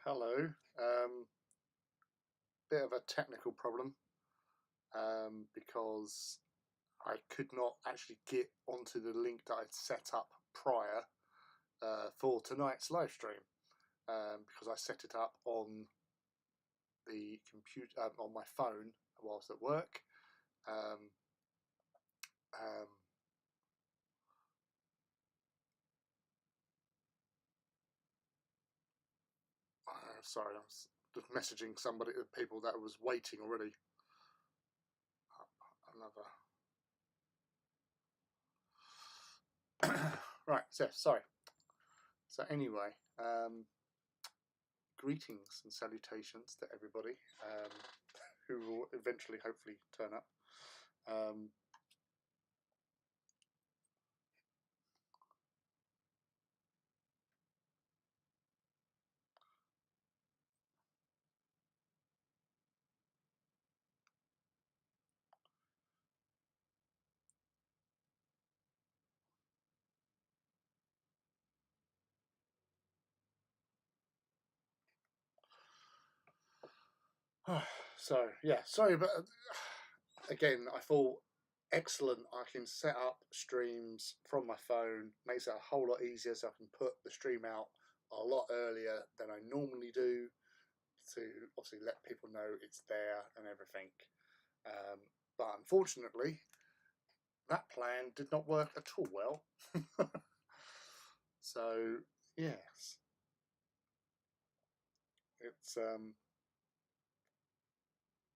Hello. Bit of a technical problem because I could not actually get onto the link that I'd set up prior for tonight's live stream because I set it up on the computer on my phone whilst at work. Um, um, Sorry, I was just messaging somebody, people that was waiting already. Another. Right. So sorry. So anyway, greetings and salutations to everybody who will eventually, hopefully, turn up. So yeah, sorry, but again, I thought excellent. I can set up streams from my phone, makes it a whole lot easier, so I can put the stream out a lot earlier than I normally do to obviously let people know it's there and everything. But unfortunately, that plan did not work at all well. So yes, it's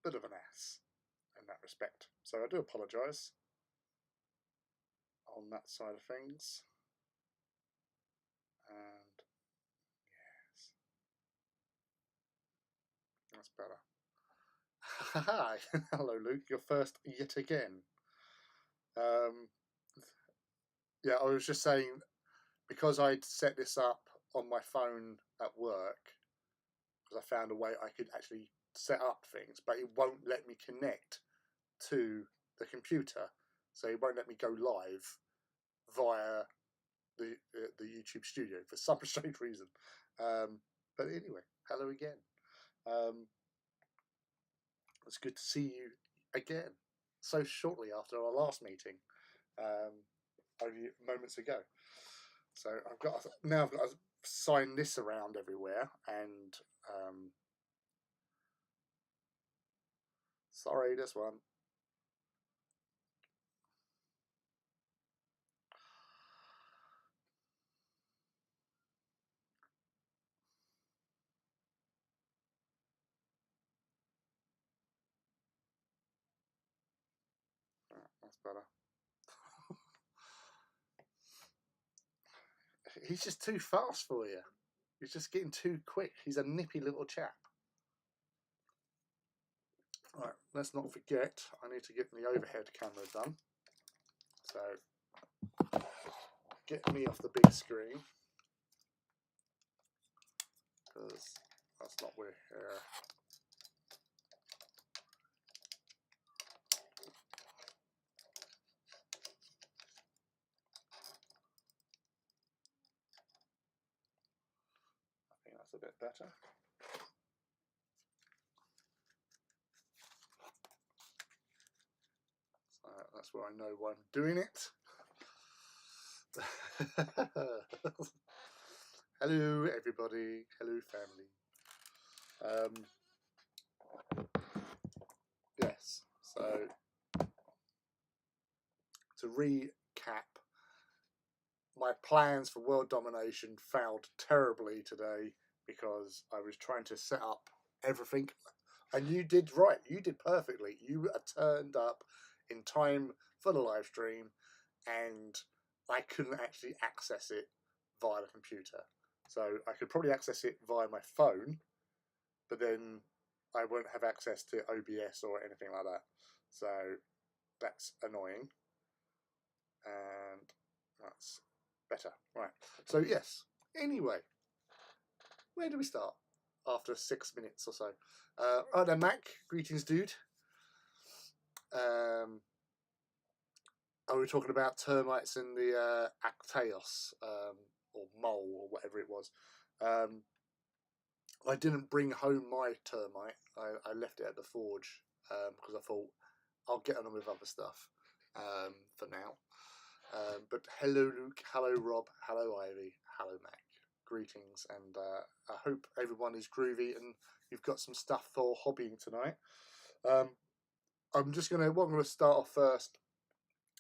bit of an ass in that respect. So I do apologise on that side of things. And yes, that's better. Hi, hello Luke, you're first yet again. Yeah, I was just saying, because I'd set this up on my phone at work, because I found a way I could actually set up things, but it won't let me connect to the computer, so it won't let me go live via the YouTube studio for some strange reason. But anyway, hello again. It's good to see you again so shortly after our last meeting only moments ago. So I've got to sign this around everywhere, and sorry, this one. That's better. He's just too fast for you. He's just getting too quick. He's a nippy little chap. Right, let's not forget, I need to get the overhead camera done. So, get me off the big screen, because that's not where here. I think that's a bit better. So that's where I know why I'm doing it. Hello everybody, hello family. Yes, so to recap, my plans for world domination failed terribly today because I was trying to set up everything, and you did right, you did perfectly. You turned up in time for the live stream, and I couldn't actually access it via the computer. So I could probably access it via my phone, but then I won't have access to OBS or anything like that. So that's annoying. And that's better. Right. So yes. Anyway, where do we start? After 6 minutes or so. Right then, Mac. Greetings, dude. Are we talking about termites in the Actaeus, or mole, or whatever it was? I didn't bring home my termite. I left it at the forge because I thought I'll get on with other stuff for now. But hello, Luke. Hello, Rob. Hello, Ivy. Hello, Mac. Greetings, and I hope everyone is groovy and you've got some stuff for hobbying tonight. I'm just gonna. What I'm gonna start off first.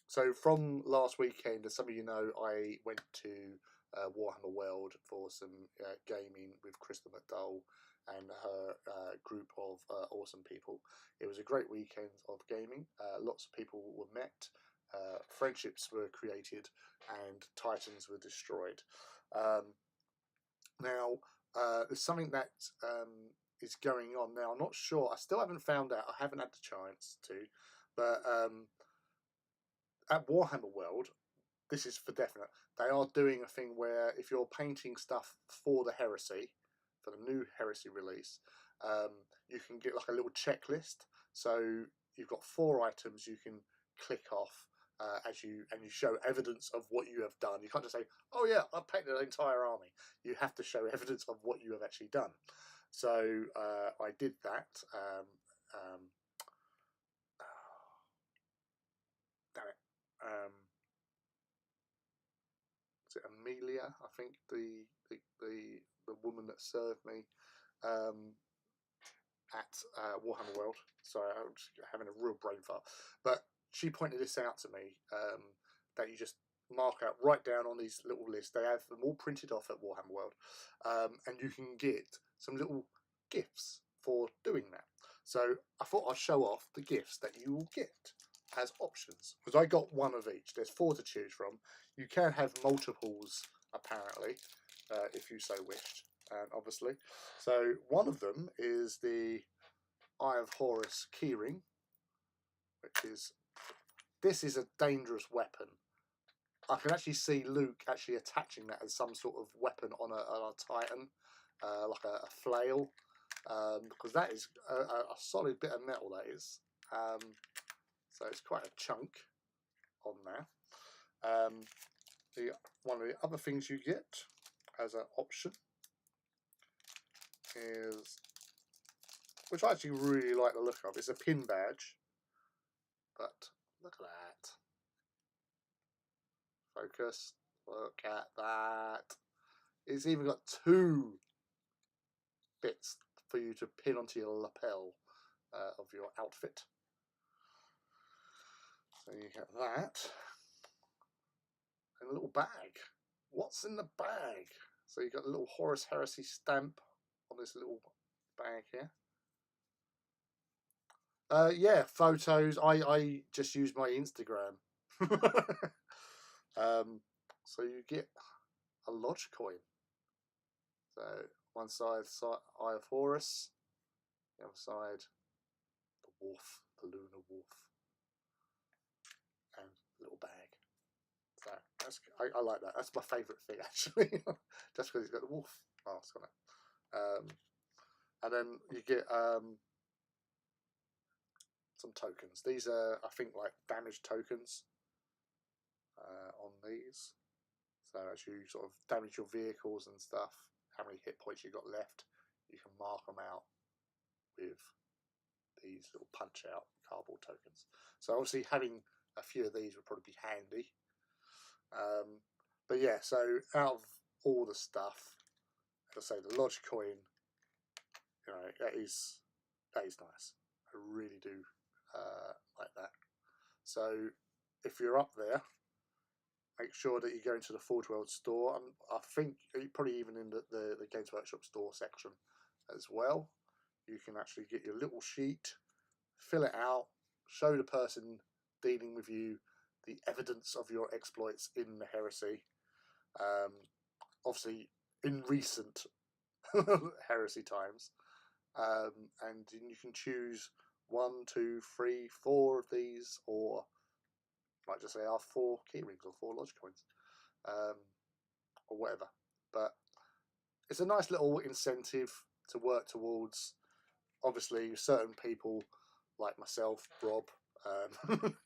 So from last weekend, as some of you know, I went to Warhammer World for some gaming with Crystal McDowell and her group of awesome people. It was a great weekend of gaming. Lots of people were met, friendships were created, and titans were destroyed. Now, there's something that is going on now. I'm not sure. I still haven't found out. I haven't had the chance to, but at Warhammer World, this is for definite. They are doing a thing where if you're painting stuff for the Heresy, for the new Heresy release, you can get like a little checklist. So you've got 4 items you can click off as you show evidence of what you have done. You can't just say, "Oh yeah, I painted an entire army." You have to show evidence of what you have actually done. So I did that. Damn it. Is it Amelia? I think the woman that served me at Warhammer World. Sorry, I'm just having a real brain fart. But she pointed this out to me that you just mark out, write down on these little lists. They have them all printed off at Warhammer World, and you can get some little gifts for doing that. So I thought I'd show off the gifts that you will get as options, because I got one of each. There's 4 to choose from. You can have multiples apparently if you so wished, obviously. So one of them is the Eye of Horus keyring, which is, this is a dangerous weapon. I can actually see Luke actually attaching that as some sort of weapon on a Titan, like a flail, because that is a solid bit of metal, that is. So it's quite a chunk on there. One of the other things you get as an option is, which I actually really like the look of, it's a pin badge. But look at that. Focus. Look at that. It's even got 2 bits for you to pin onto your lapel of your outfit. So you get that. And a little bag. What's in the bag? So you got a little Horus Heresy stamp on this little bag here. Yeah, photos. I just use my Instagram. So you get a lodge coin. So one side Eye of Horus, the other side the wolf, the lunar wolf, and a little bag. So that's, I like that. That's my favourite thing actually, just because it's got the wolf mask on it. And then you get some tokens. These are, I think, like damage tokens on these. So as you sort of damage your vehicles and stuff, how many hit points you got left, you can mark them out with these little punch out cardboard tokens. So obviously having a few of these would probably be handy. But yeah, so out of all the stuff, as I say, the lodge coin, you know, that is nice. I really do like that. So if you're up there, make sure that you go into the Forge World store. I think probably even in the Games Workshop store section as well. You can actually get your little sheet, fill it out, show the person dealing with you the evidence of your exploits in the Heresy. Obviously, in recent Heresy times. And you can choose 1, 2, 3, 4 of these, or might just say 4 keyrings or 4 lodge coins, or whatever. But it's a nice little incentive to work towards. Obviously, certain people like myself, Rob,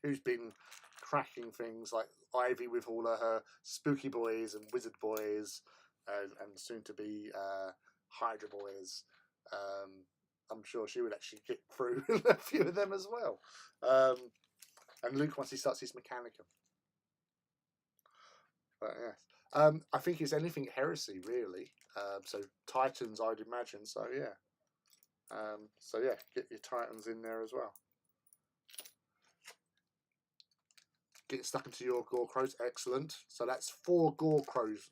who's been cracking things, like Ivy with all of her spooky boys and wizard boys, and soon to be Hydra Boys. I'm sure she would actually get through a few of them as well. And Luke, once he starts his Mechanicum. But yes. I think it's anything Heresy, really. So Titans, I'd imagine. So yeah. So yeah, get your Titans in there as well. Getting stuck into your Gore Crows, excellent. So that's 4 Gore Crows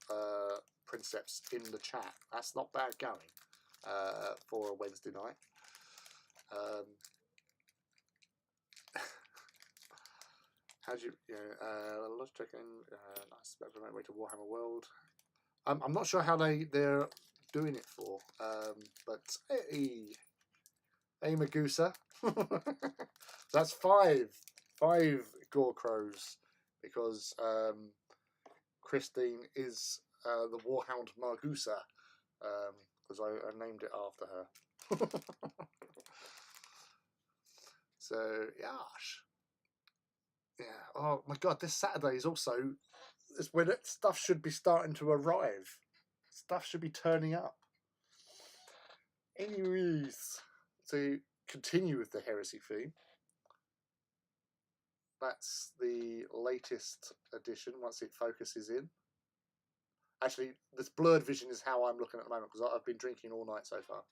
Princeps in the chat. That's not bad going for a Wednesday night. How do you, let's check in. Nice, better way to Warhammer World. I'm not sure how they're doing it for, but hey Magusa. That's 5 Gore Crows because Christine is the Warhound Margusa because I named it after her. So yash. Yeah. Oh my God! This Saturday is also when stuff should be starting to arrive. Stuff should be turning up. Anyways, to continue with the Heresy theme, that's the latest edition. Once it focuses in. Actually, this blurred vision is how I'm looking at the moment because I've been drinking all night so far.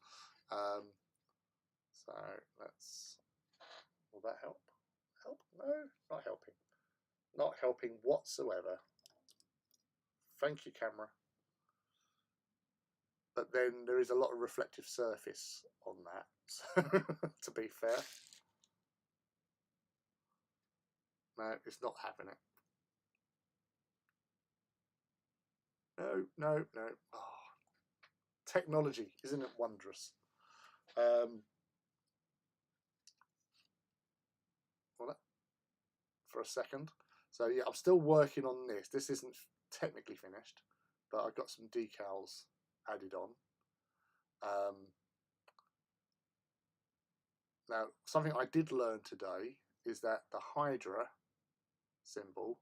So let's. Will that help? Help? No, not helping. Not helping whatsoever. Thank you, camera. But then there is a lot of reflective surface on that, to be fair. No, it's not having it. No. Oh, technology, isn't it wondrous? For a second. So yeah, I'm still working on this. This isn't technically finished, but I've got some decals added on. Now, something I did learn today is that the Hydra symbol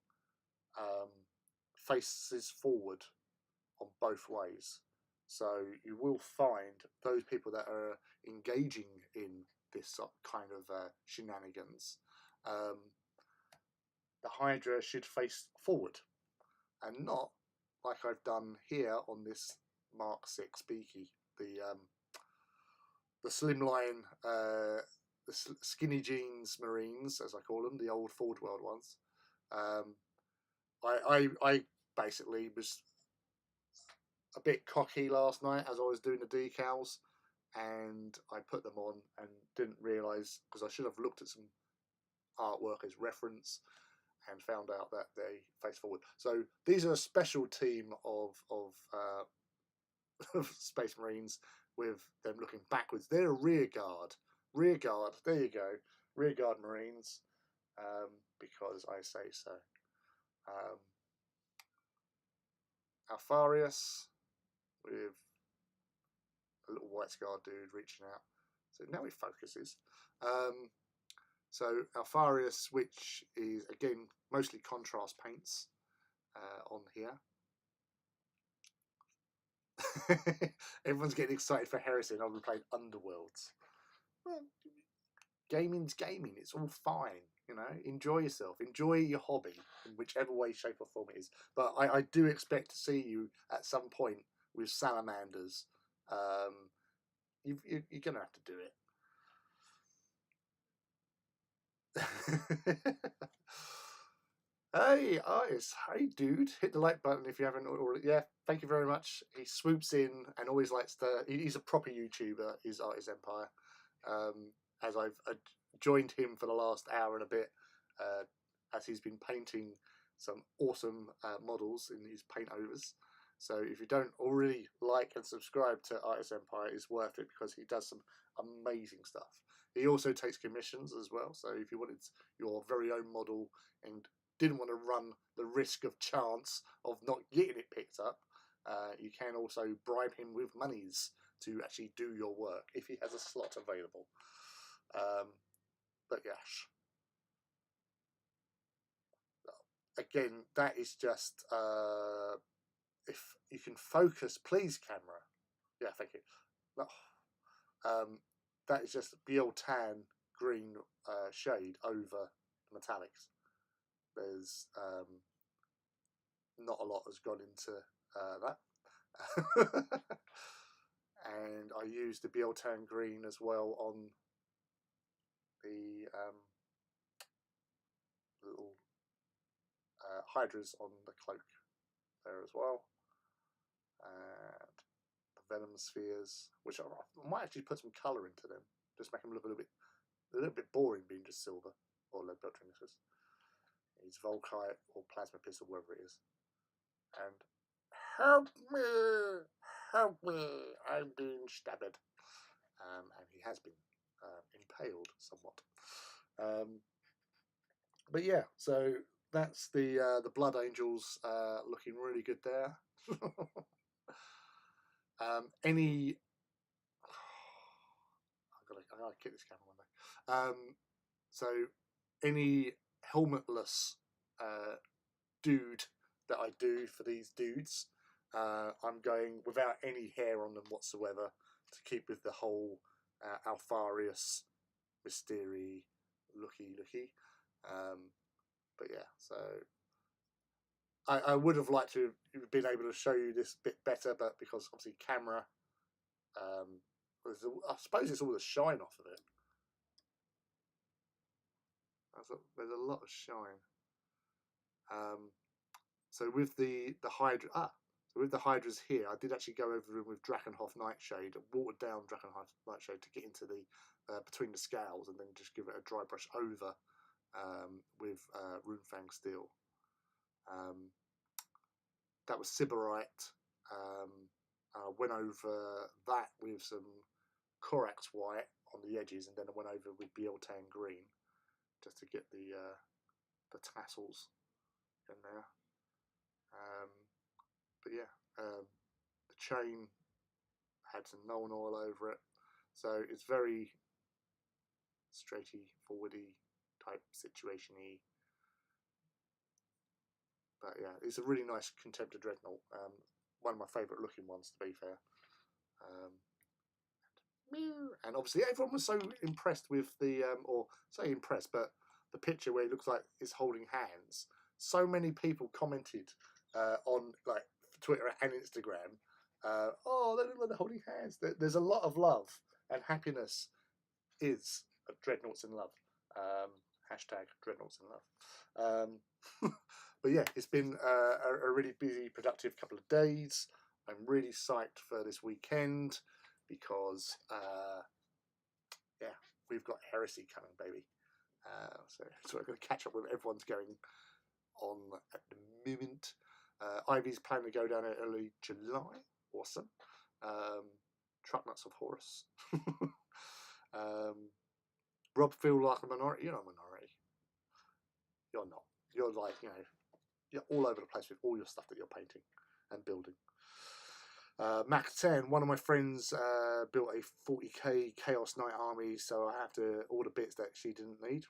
faces forward on both ways. So you will find those people that are engaging in this kind of shenanigans. The Hydra should face forward and not like I've done here on this Mark 6 Beaky, the slimline, the skinny jeans Marines, as I call them, the old Ford World ones. I basically was a bit cocky last night as I was doing the decals, and I put them on and didn't realise, because I should have looked at some artwork as reference and found out that they face forward. So these are a special team of Space Marines with them looking backwards. They're a rear guard. Rear guard, there you go. Rear guard Marines, because I say so. Alfarius with a little White Scar dude reaching out. So now he focuses. So Alfarius, which is again mostly contrast paints on here. Everyone's getting excited for Heresy, and I'll be playing Underworlds. Well, gaming's gaming. It's all fine, you know. Enjoy yourself. Enjoy your hobby in whichever way, shape, or form it is. But I do expect to see you at some point with salamanders. You're gonna have to do it. Hey, Ice. Hey, dude. Hit the like button if you haven't already. Yeah, thank you very much. He swoops in and always likes to. He's a proper YouTuber, is Artist Empire. As I've joined him for the last hour and a bit, as he's been painting some awesome models in his paint overs. So if you don't already like and subscribe to Artist Empire, it's worth it because he does some amazing stuff. He also takes commissions as well. So if you wanted your very own model and didn't want to run the risk of chance of not getting it picked up, you can also bribe him with monies to actually do your work if he has a slot available. But yes, again, that is just if you can focus, please, camera. Yeah, thank you. No, that is just BL tan green shade over the metallics. There's not a lot has gone into that. And I used the BL tan green as well on the little hydras on the cloak there as well. And the venom spheres, which I might actually put some colour into them, just make them look a little bit boring being just silver or lead belt trinkets. It's Volkite or plasma pistol, whatever it is. And help me, I'm being stabbed. And he has been impaled somewhat. But yeah, so that's the Blood Angels looking really good there. Any I gotta get this camera one day. So any helmetless dude that I do for these dudes, I'm going without any hair on them whatsoever to keep with the whole Alfarius Mystery looky. But yeah, so I would have liked to have been able to show you this bit better, but because obviously camera, I suppose it's all the shine off of it. There's a lot of shine. So with the Hydra, so with the Hydras here, I did actually go over them with Drakenhof Nightshade, watered down Drakenhof Nightshade to get into the between the scales, and then just give it a dry brush over with Runefang Steel. That was Sybarite. I went over that with some Corax White on the edges, and then I went over with BL Tan Green just to get the tassels in there. But yeah, the chain had some Nuln Oil over it, so it's very straighty, forwardy type situation-y. But yeah, it's a really nice Contemptor Dreadnought. One of my favourite looking ones, to be fair. And obviously everyone was so impressed with the, or say impressed, but the picture where it looks like it's holding hands. So many people commented on like Twitter and Instagram, oh, they look like they're holding hands. There's a lot of love and happiness is Dreadnoughts in Love. Hashtag Dreadnoughts in Love. But yeah, it's been a really busy, productive couple of days. I'm really psyched for this weekend because, yeah, we've got Heresy coming, baby. So I'm going to catch up with everyone's going on at the moment. Ivy's planning to go down in early July. Awesome. Truck Nuts of Horus. Rob feel like a minority. You're not a minority. You're not. You're like, you're all over the place with all your stuff that you're painting and building. Max 10, one of my friends built a 40k Chaos Knight army, so I have to order bits that she didn't need.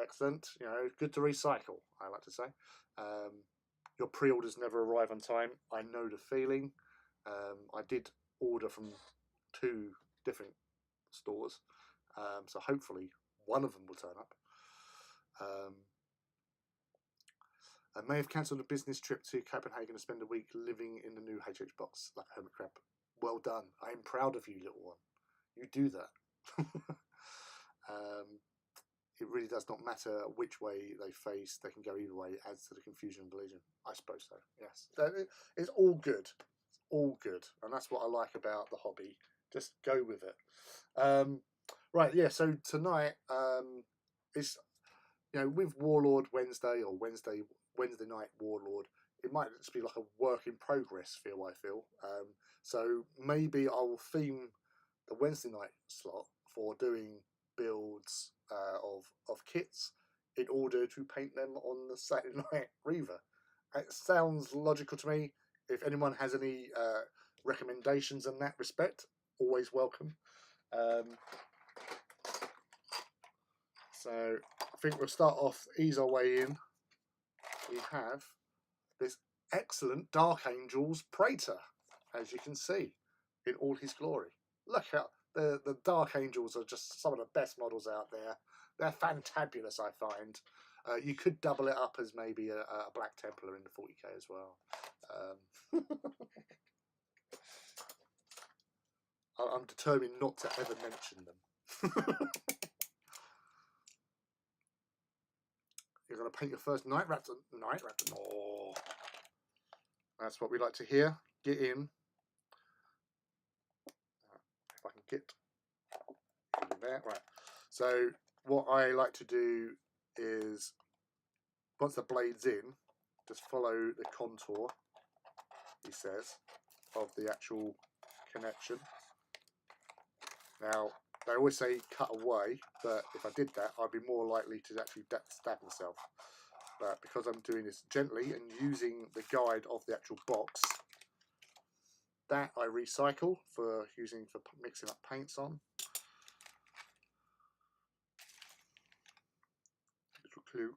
Excellent. Good to recycle, I like to say. Your pre-orders never arrive on time. I know the feeling. I did order from 2 different stores, so hopefully one of them will turn up. I may have cancelled a business trip to Copenhagen to spend a week living in the new HH box like a hermit crab. Well done. I am proud of you, little one. You do that. It really does not matter which way they face. They can go either way. It adds to the confusion and delusion. I suppose so, yes. It's all good. It's all good. And that's what I like about the hobby. Just go with it. Right, yeah, so tonight, it's, with Warlord Wednesday or Wednesday night Warlord, it might just be like a work in progress feel, I feel. So maybe I'll theme the Wednesday night slot for doing builds of kits in order to paint them on the Saturday night Reaver. It sounds logical to me. If anyone has any recommendations in that respect, always welcome. So I think we'll start off, ease our way in. We have this excellent Dark Angels Praetor, as you can see. in all his glory. Look at the Dark Angels are just some of the best models out there. They're fantabulous, I find. You could double it up as maybe a Black Templar in the 40k as well. I'm determined not to ever mention them. You're going to paint your first Night Raptor. Night Raptor. Oh, that's what we like to hear. Get in. If I can get in there. Right. So what I like to do is, once the blade's in, just follow the contour, he says, of the actual connection. Now, they always say cut away, but if I did that, I'd be more likely to actually stab myself. But because I'm doing this gently and using the guide of the actual box, that I recycle for mixing up paints on. Little clue.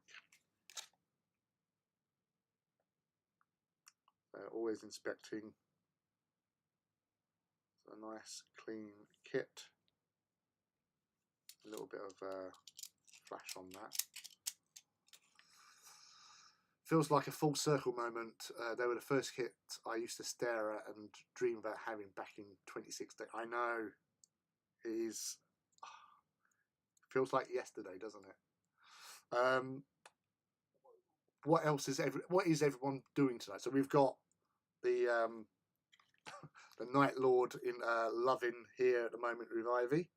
Always inspecting. A nice clean kit. A little bit of flash on that. Feels like a full circle moment. They were the first kit I used to stare at and dream about having back in 2016. I know. It is. Feels like yesterday, doesn't it? What else is what is everyone doing tonight? So we've got the the Night Lord in Loving here at the moment with Ivy.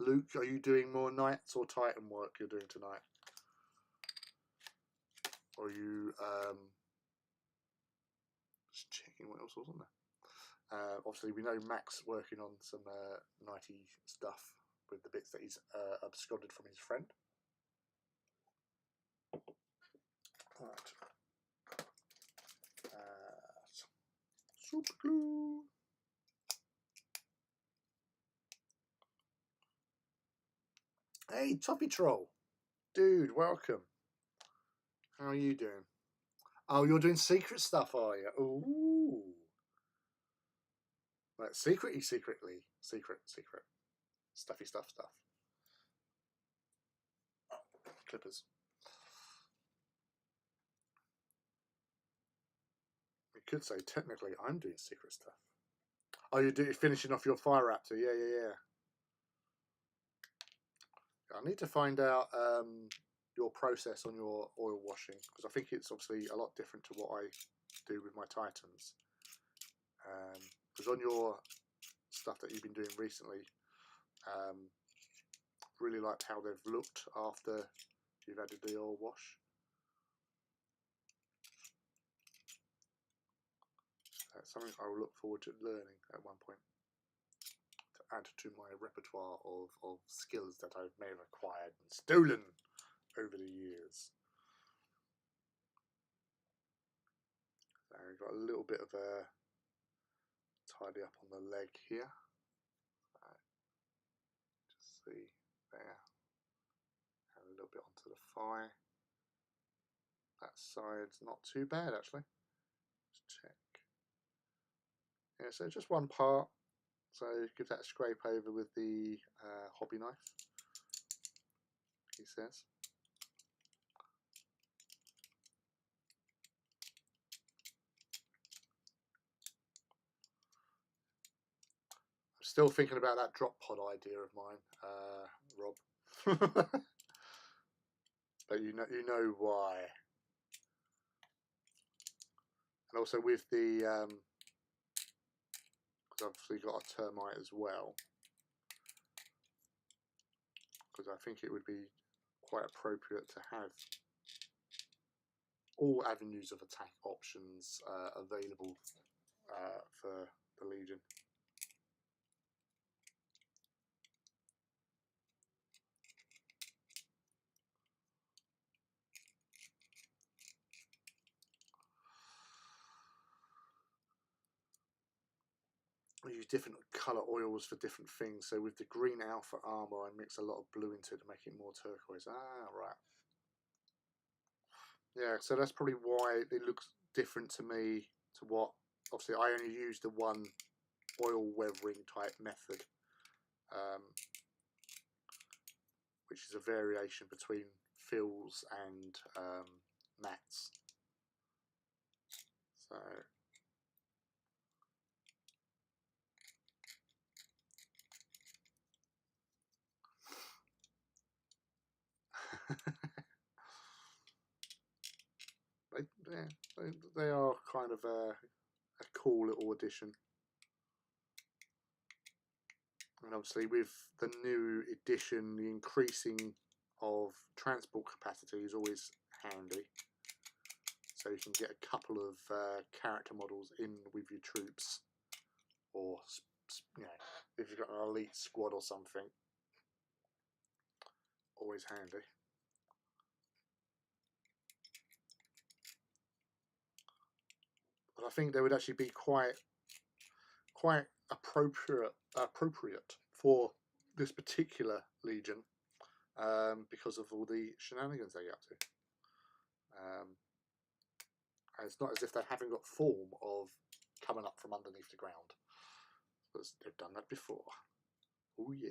Luke, are you doing more Knights or Titan work you're doing tonight? Or are you just checking what else was on there? Obviously, we know Max working on some Knighty stuff with the bits that he's absconded from his friend. Right. Super glue. Hey, Toppy Troll. Dude, welcome. How are you doing? Oh, you're doing secret stuff, are you? Ooh. Like secretly. Secret. Stuffy stuff. Oh, clippers. You could say, technically, I'm doing secret stuff. Oh, you're finishing off your Fire Raptor. Yeah. I need to find out your process on your oil washing, because I think it's obviously a lot different to what I do with my Titans. Because on your stuff that you've been doing recently, really liked how they've looked after you've added the oil wash. That's something I will look forward to learning at one point, to add to my repertoire of skills that I may have acquired and stolen over the years. So we've got a little bit of a tidy up on the leg here. Just see there. And a little bit onto the thigh. That side's not too bad actually. Let's check. Yeah, so just one part. So give that a scrape over with the hobby knife, he says. I'm still thinking about that drop pod idea of mine, Rob. But you know why. And also with the, because I've obviously got a termite as well, because I think it would be quite appropriate to have all avenues of attack options available for the Legion. We use different colour oils for different things. So with the green alpha armour, I mix a lot of blue into it to make it more turquoise. Ah, right. Yeah, so that's probably why it looks different to me to what obviously I only use the one oil weathering type method, which is a variation between fills and mats. So they are kind of a cool little addition. And obviously with the new edition, the increasing of transport capacity is always handy. So you can get a couple of character models in with your troops, or if you've got an elite squad or something, always handy. But I think they would actually be quite appropriate for this particular legion, because of all the shenanigans they get up to. And it's not as if they haven't got form of coming up from underneath the ground, because they've done that before. Oh yeah.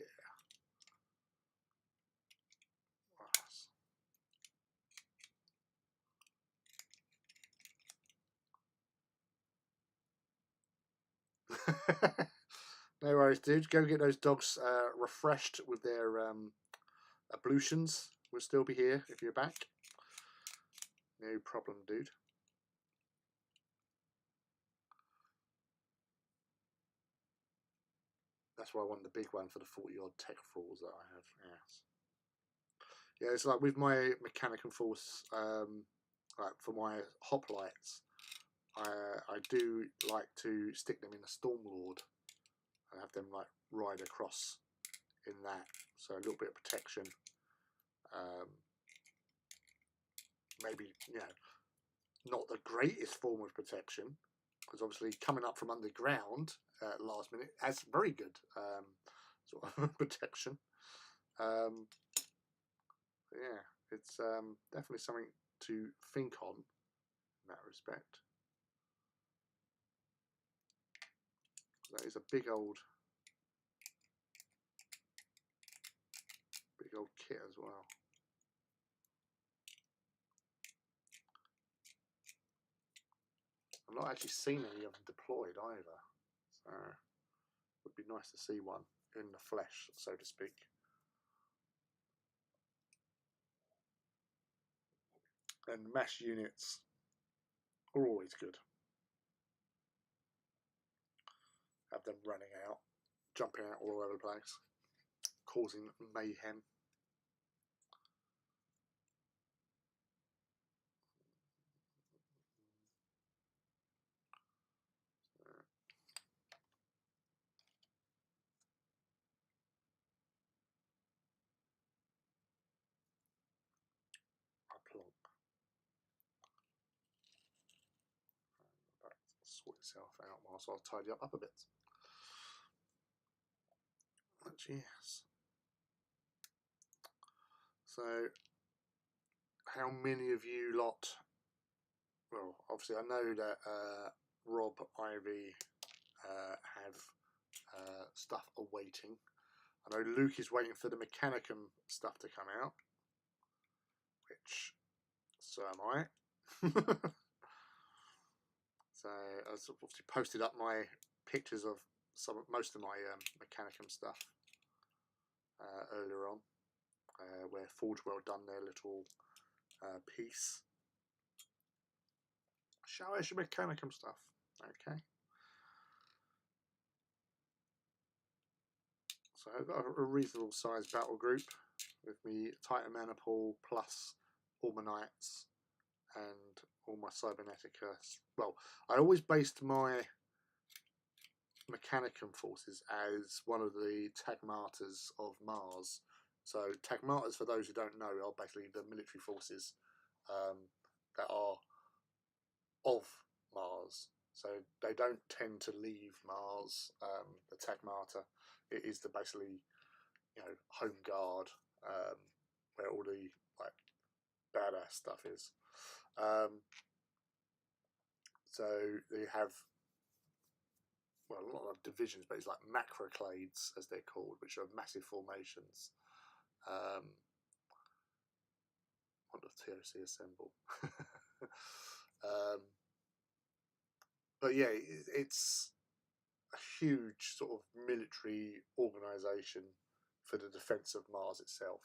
No worries, dude. Go get those dogs refreshed with their ablutions. We'll still be here if you're back. No problem, dude. That's why I want the big one for the 40-odd tech thralls that I have. Yes. Yeah, it's like with my Mechanicum force, like for my hoplites, I do like to stick them in a Stormlord and have them like ride across in that, so a little bit of protection. Maybe, not the greatest form of protection, because obviously coming up from underground last minute, that's very good sort of protection. Yeah, it's definitely something to think on in that respect. That is a big old kit as well. I've not actually seen any of them deployed either, so it would be nice to see one in the flesh, so to speak. And mass units are always good. Have them running out, jumping out all over the place, causing mayhem. Sort itself out whilst I'll tidy up a bit. But yes. So, how many of you lot? Well, obviously, I know that Rob, Ivy have stuff awaiting. I know Luke is waiting for the Mechanicum stuff to come out, which so am I. So I obviously posted up my pictures of most of my Mechanicum stuff earlier on, where Forge World done their little piece. Show us your Mechanicum stuff, okay? So I've got a reasonable sized battle group with me Titan Maniple plus all my Knights and all my Cybernetica. Well, I always based my Mechanicum forces as one of the Tagmatas of Mars. So Tagmatas, for those who don't know, are basically the military forces that are of Mars. So they don't tend to leave Mars. The Tagmata, it is the basically, home guard, where all the like badass stuff is. So they have well, not like divisions, but it's like macroclades, as they're called, which are massive formations. What does TOC assemble? But yeah, it's a huge sort of military organisation for the defence of Mars itself,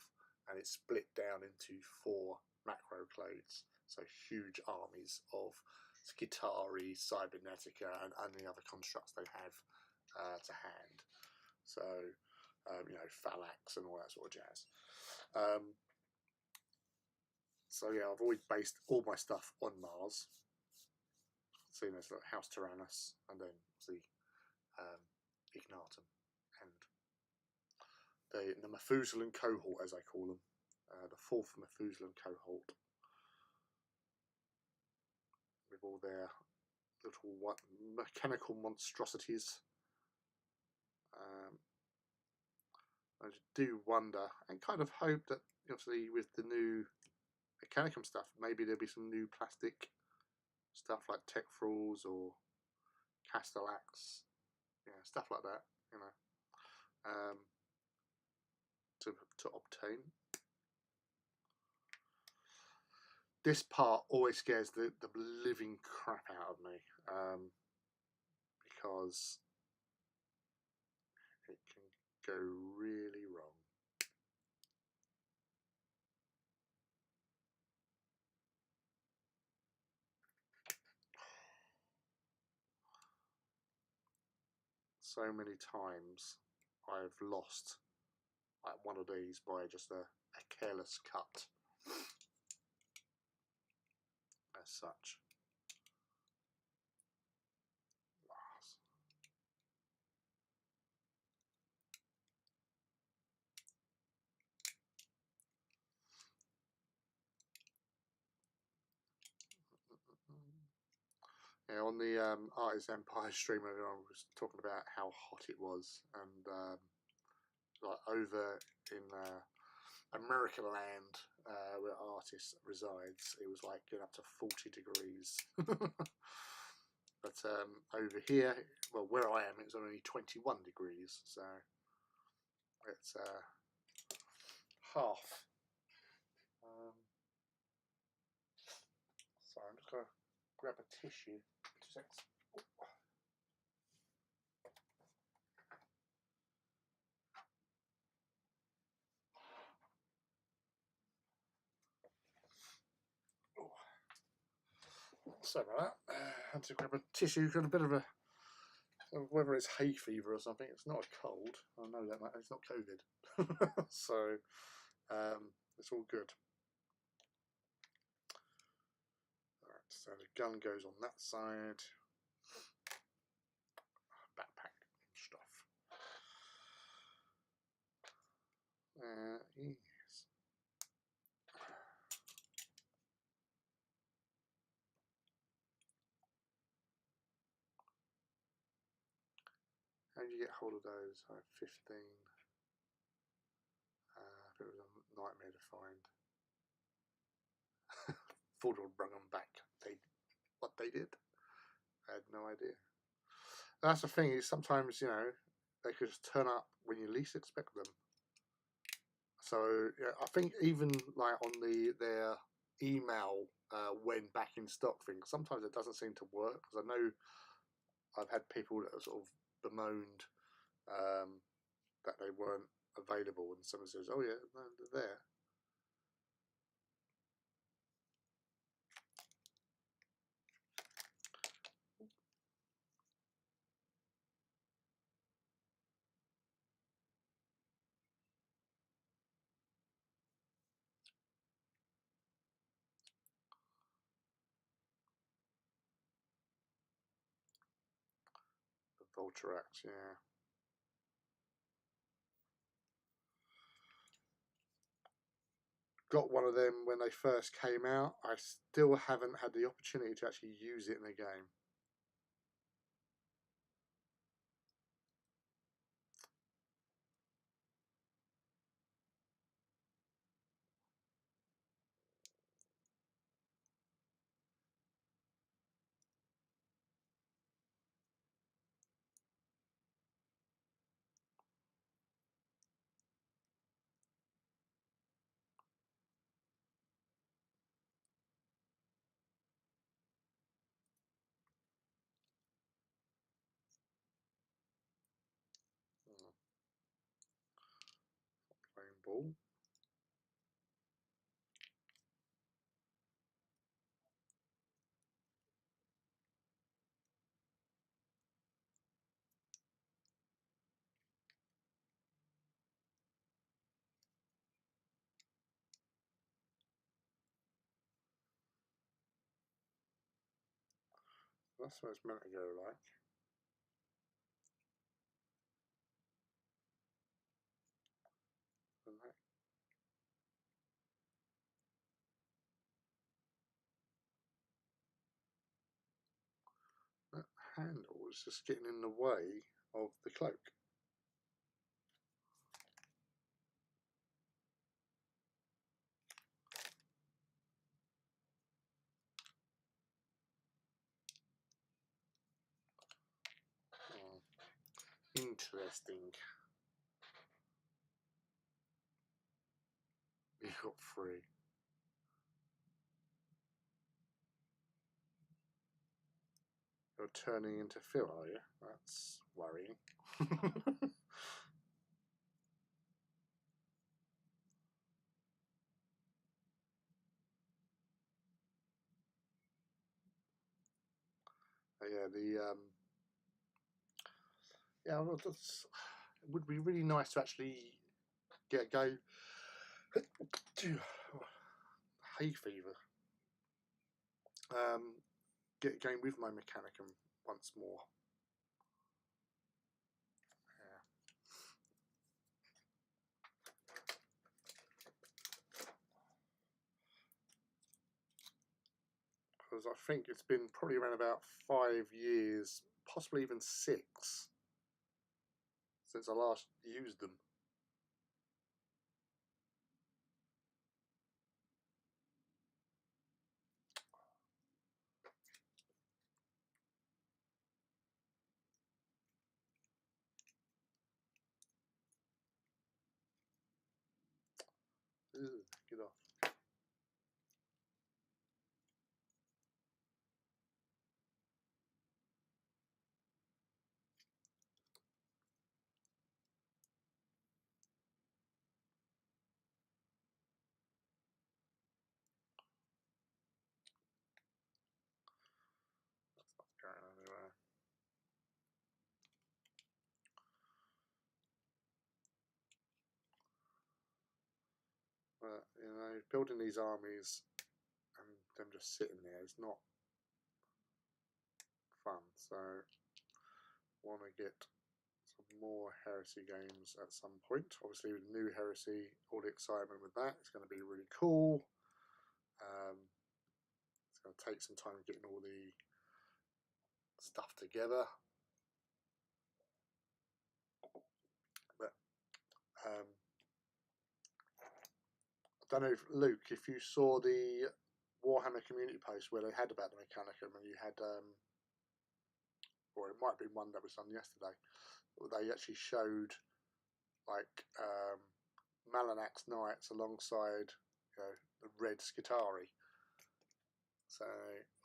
and it's split down into 4 macroclades, so huge armies of Skitarii, Cybernetica, and the other constructs they have to hand. So, Phalanx and all that sort of jazz. So yeah, I've always based all my stuff on Mars. So there's like House Tyrannus, and then the Ignatum, and the Methuselah cohort, as I call them, the 4th Methuselah cohort, with all their little mechanical monstrosities. I do wonder and kind of hope that, obviously, with the new Mechanicum stuff, maybe there'll be some new plastic stuff like Tecfruels or Castellax, stuff like that, to obtain. This part always scares the living crap out of me, because it can go really wrong. So many times I've lost like one of these by just a careless cut, as such. Yeah, on the Artist Empire stream, I was talking about how hot it was, and like over in American land, where Artist resides, it was like going up to 40 degrees. But over here, well, where I am, it's only 21 degrees, so it's half. Sorry, I'm just going to grab a tissue. 2 seconds. Sorry about that. I had to grab a tissue. Got a bit of a, whether it's hay fever or something. It's not a cold. I know that, mate. It's not COVID. So it's all good. Alright, so the gun goes on that side. Backpack stuff. Yes. How do you get hold of those? I have 15. It was a nightmare to find. Thought I would bring them back. What they did, I had no idea. That's the thing, is sometimes, they could just turn up when you least expect them. So I think even like on their email when back in stock thing, sometimes it doesn't seem to work, because I know I've had people that have sort of bemoaned that they weren't available, and someone says, "Oh yeah, no, they're there." The Voltarax, yeah. Got one of them when they first came out. I still haven't had the opportunity to actually use it in a game. handle. That's what it's meant to go like. And that handle is just getting in the way of the cloak. Interesting. You've got 3. You're turning into Phil, are you? That's worrying. Yeah, yeah, well, it would be really nice to actually go hay fever. Get going with my Mechanicum once more. Because I think it's been probably around about 5 years, possibly even 6, since I last used them. Ugh, get off. That's not going anywhere. But, you know, building these armies and them just sitting there is not fun. So, want to get some more Heresy games at some point. Obviously, with new Heresy, all the excitement with that, it's going to be really cool. It's going to take some time getting all the stuff together. But I don't know, if Luke, if you saw the Warhammer community post where they had about the Mechanicum, and you had, or it might have been one that was done yesterday, they actually showed like Malanax Knights alongside, you know, the red Skitarii, so,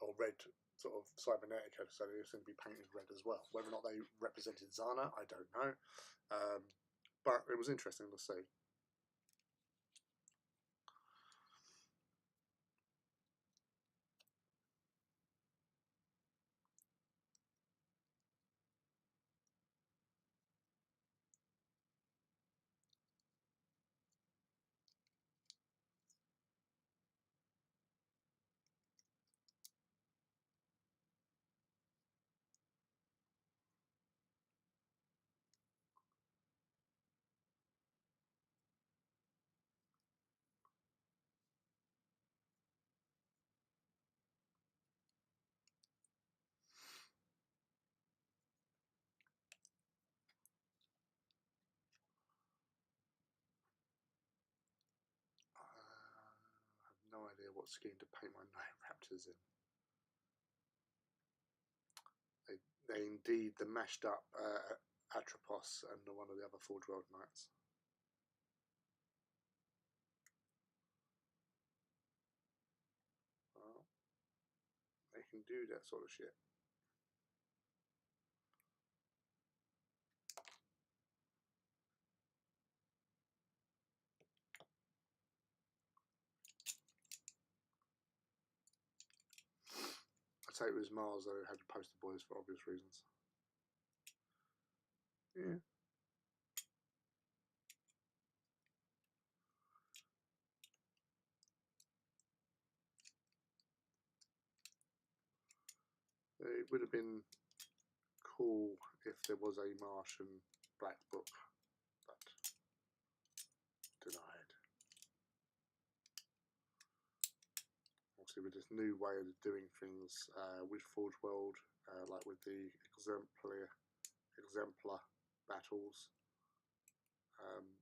or red sort of Cybernetica, so they seem to be painted red as well. Whether or not they represented Zana, I don't know, but it was interesting to see. I have no idea what scheme to paint my Night Raptors in. They indeed the mashed up Atropos and one of the other Forge World Knights. Well, they can do that sort of shit. say it was Mars, though, had poster boys for obvious reasons. Yeah. It would have been cool if there was a Martian Black Book, but denied. Obviously, with this new way of doing things with Forge World, like with the exemplar battles,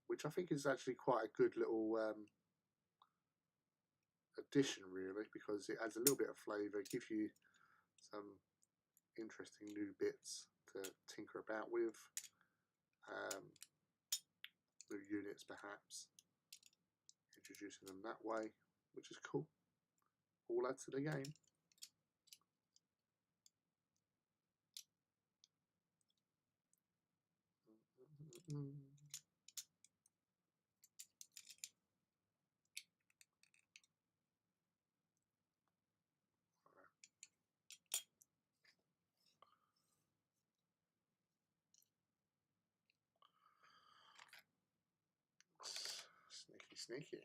which I think is actually quite a good little addition, really, because it adds a little bit of flavour, gives you some interesting new bits to tinker about with, new units perhaps, introducing them that way, which is cool. All adds to the game. Sneaky, sneaky.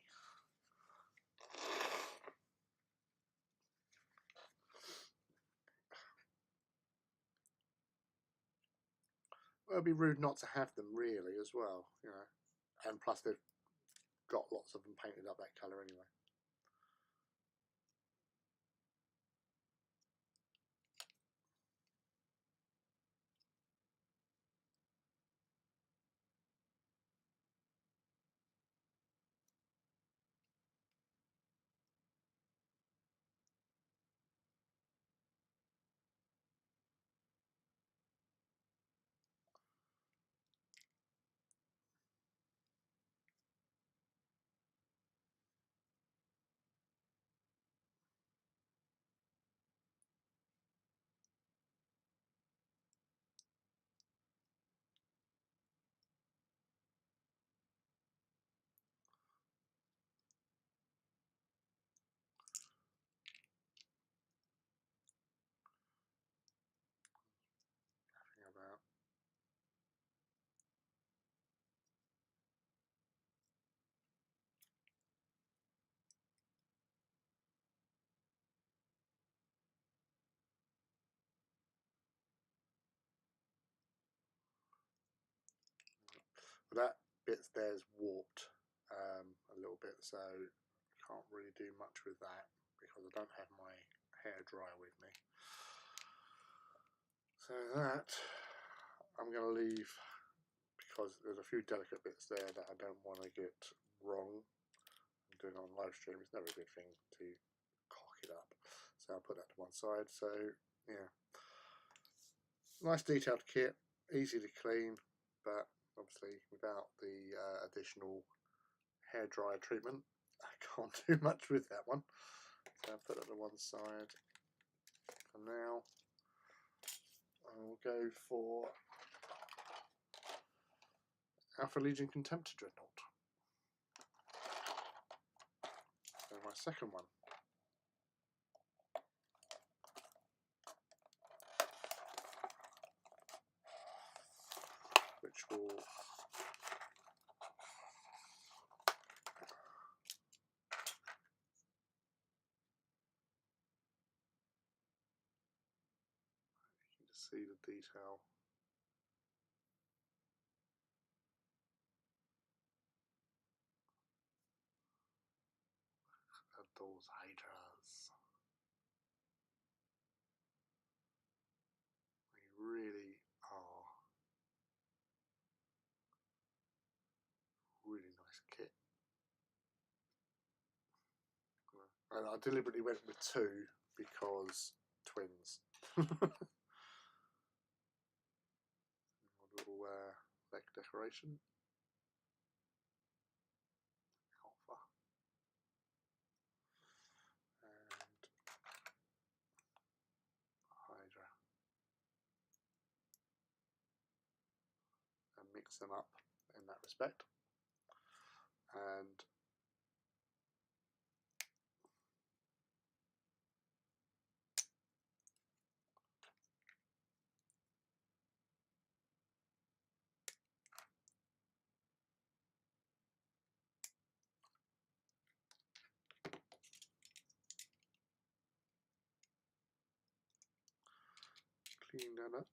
Well, it'd be rude not to have them, really, as well, you know. And plus, they've got lots of them painted up that colour anyway. About. But that bit there's warped a little bit, so can't really do much with that because I don't have my hair dryer with me. So that I'm going to leave because there's a few delicate bits there that I don't want to get wrong. I'm doing it on live stream, it's never a good thing to cock it up. So I'll put that to one side. So yeah, nice detailed kit, easy to clean, but obviously without the additional hair dryer treatment, I can't do much with that one. So I'll put it to one side for now. I'll go for Alpha Legion Contemptor Dreadnought. So my second one. Which will you can see the detail. At those hydras. They really are really nice kit. And I deliberately went with two because twins. Little leg decoration. Alpha. And Hydra. And mix them up in that respect. And clean that up.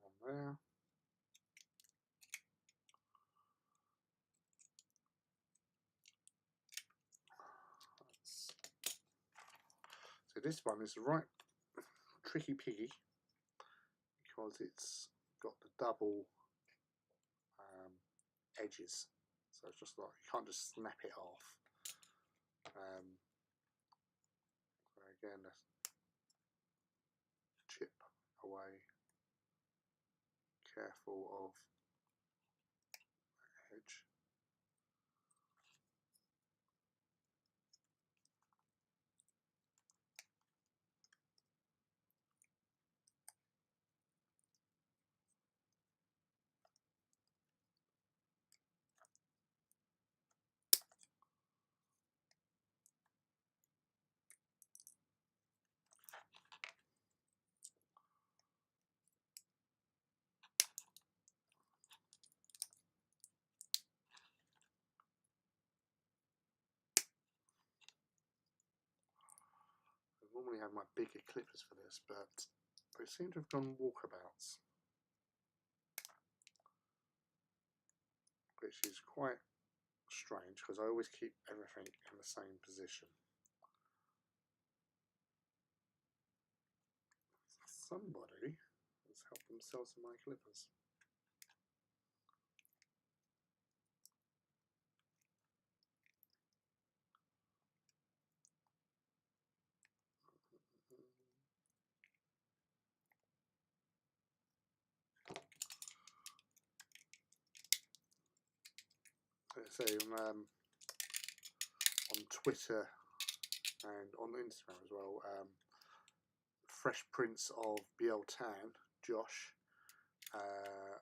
On there. So this one is right tricky piggy because it's got the double edges, so it's just like you can't just snap it off. So again, chip away, careful of the edge. I normally have my bigger clippers for this, but they seem to have gone walkabouts, which is quite strange because I always keep everything in the same position. Somebody has helped themselves to my clippers. So on Twitter and on Instagram as well, fresh prints of BL Tan, Josh,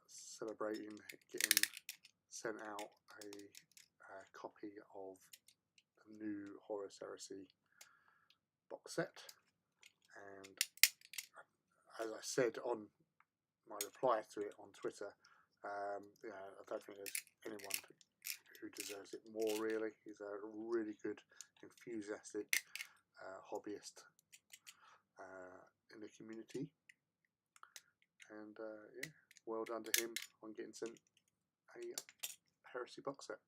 celebrating getting sent out a copy of the new Horus Heresy box set, and as I said on my reply to it on Twitter, you know, I don't think there's anyone who deserves it more, really. He's a really good, enthusiastic hobbyist in the community, and yeah, well done to him on getting sent a Heresy box set.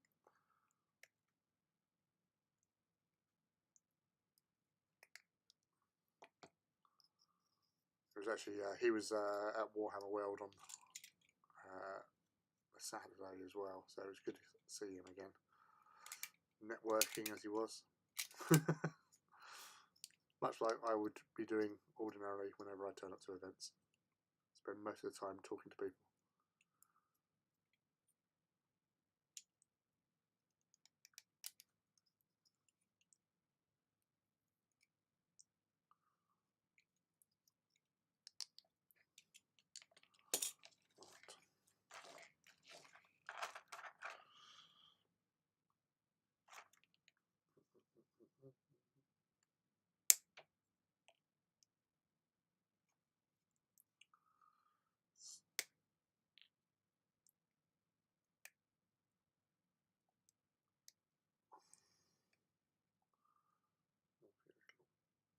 It was actually he was at Warhammer World on a Saturday as well, so it was good to see him again, networking as he was. Much like I would be doing ordinarily whenever I turn up to events. Spend most of the time talking to people.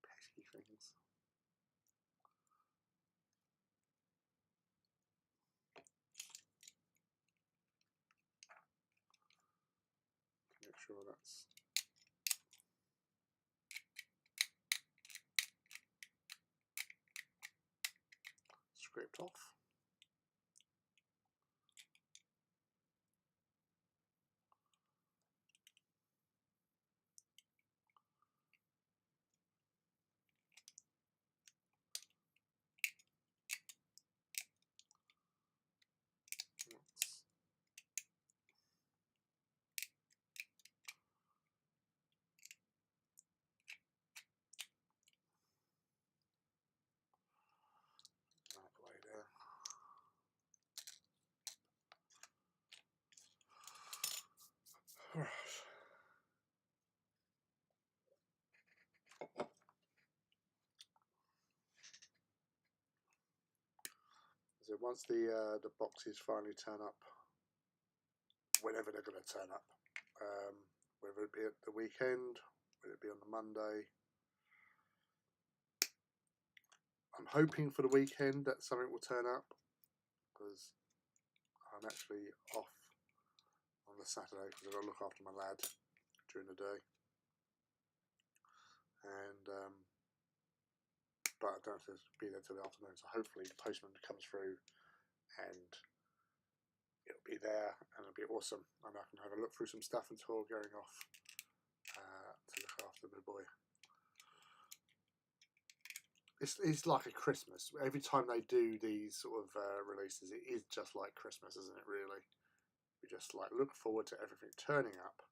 Pesky things. Make sure that's scraped off. Out the way there. Right. So once the boxes finally turn up whenever they're going to turn up. Whether it be at the weekend, whether it be on the Monday. I'm hoping for the weekend that something will turn up, because I'm actually off on the Saturday because I've got to look after my lad during the day. And but I don't have to be there till the afternoon, so hopefully the postman comes through and it'll be there and it'll be awesome, and I can have a look through some stuff until going off to look after the boy. It's like a Christmas. Every time they do these sort of releases, it is just like Christmas, isn't it, really? We just like look forward to everything turning up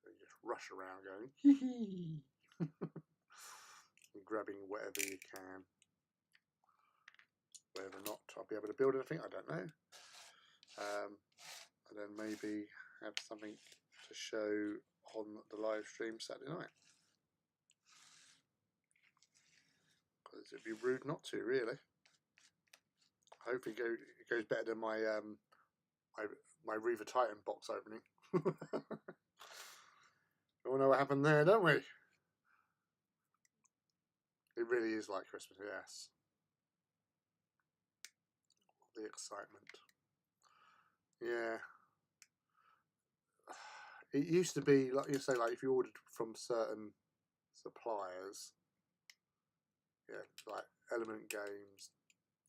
and just rush around going hee hee and grabbing whatever you can. Whether or not I'll be able to build anything, I don't know. And then maybe have something to show on the live stream Saturday night. Because it'd be rude not to, really. Hopefully it goes better than my my Reaver Titan box opening. We all know what happened there, don't we? It really is like Christmas, yes. The excitement. Yeah. It used to be, like you say, like if you ordered from certain suppliers, yeah, like Element Games,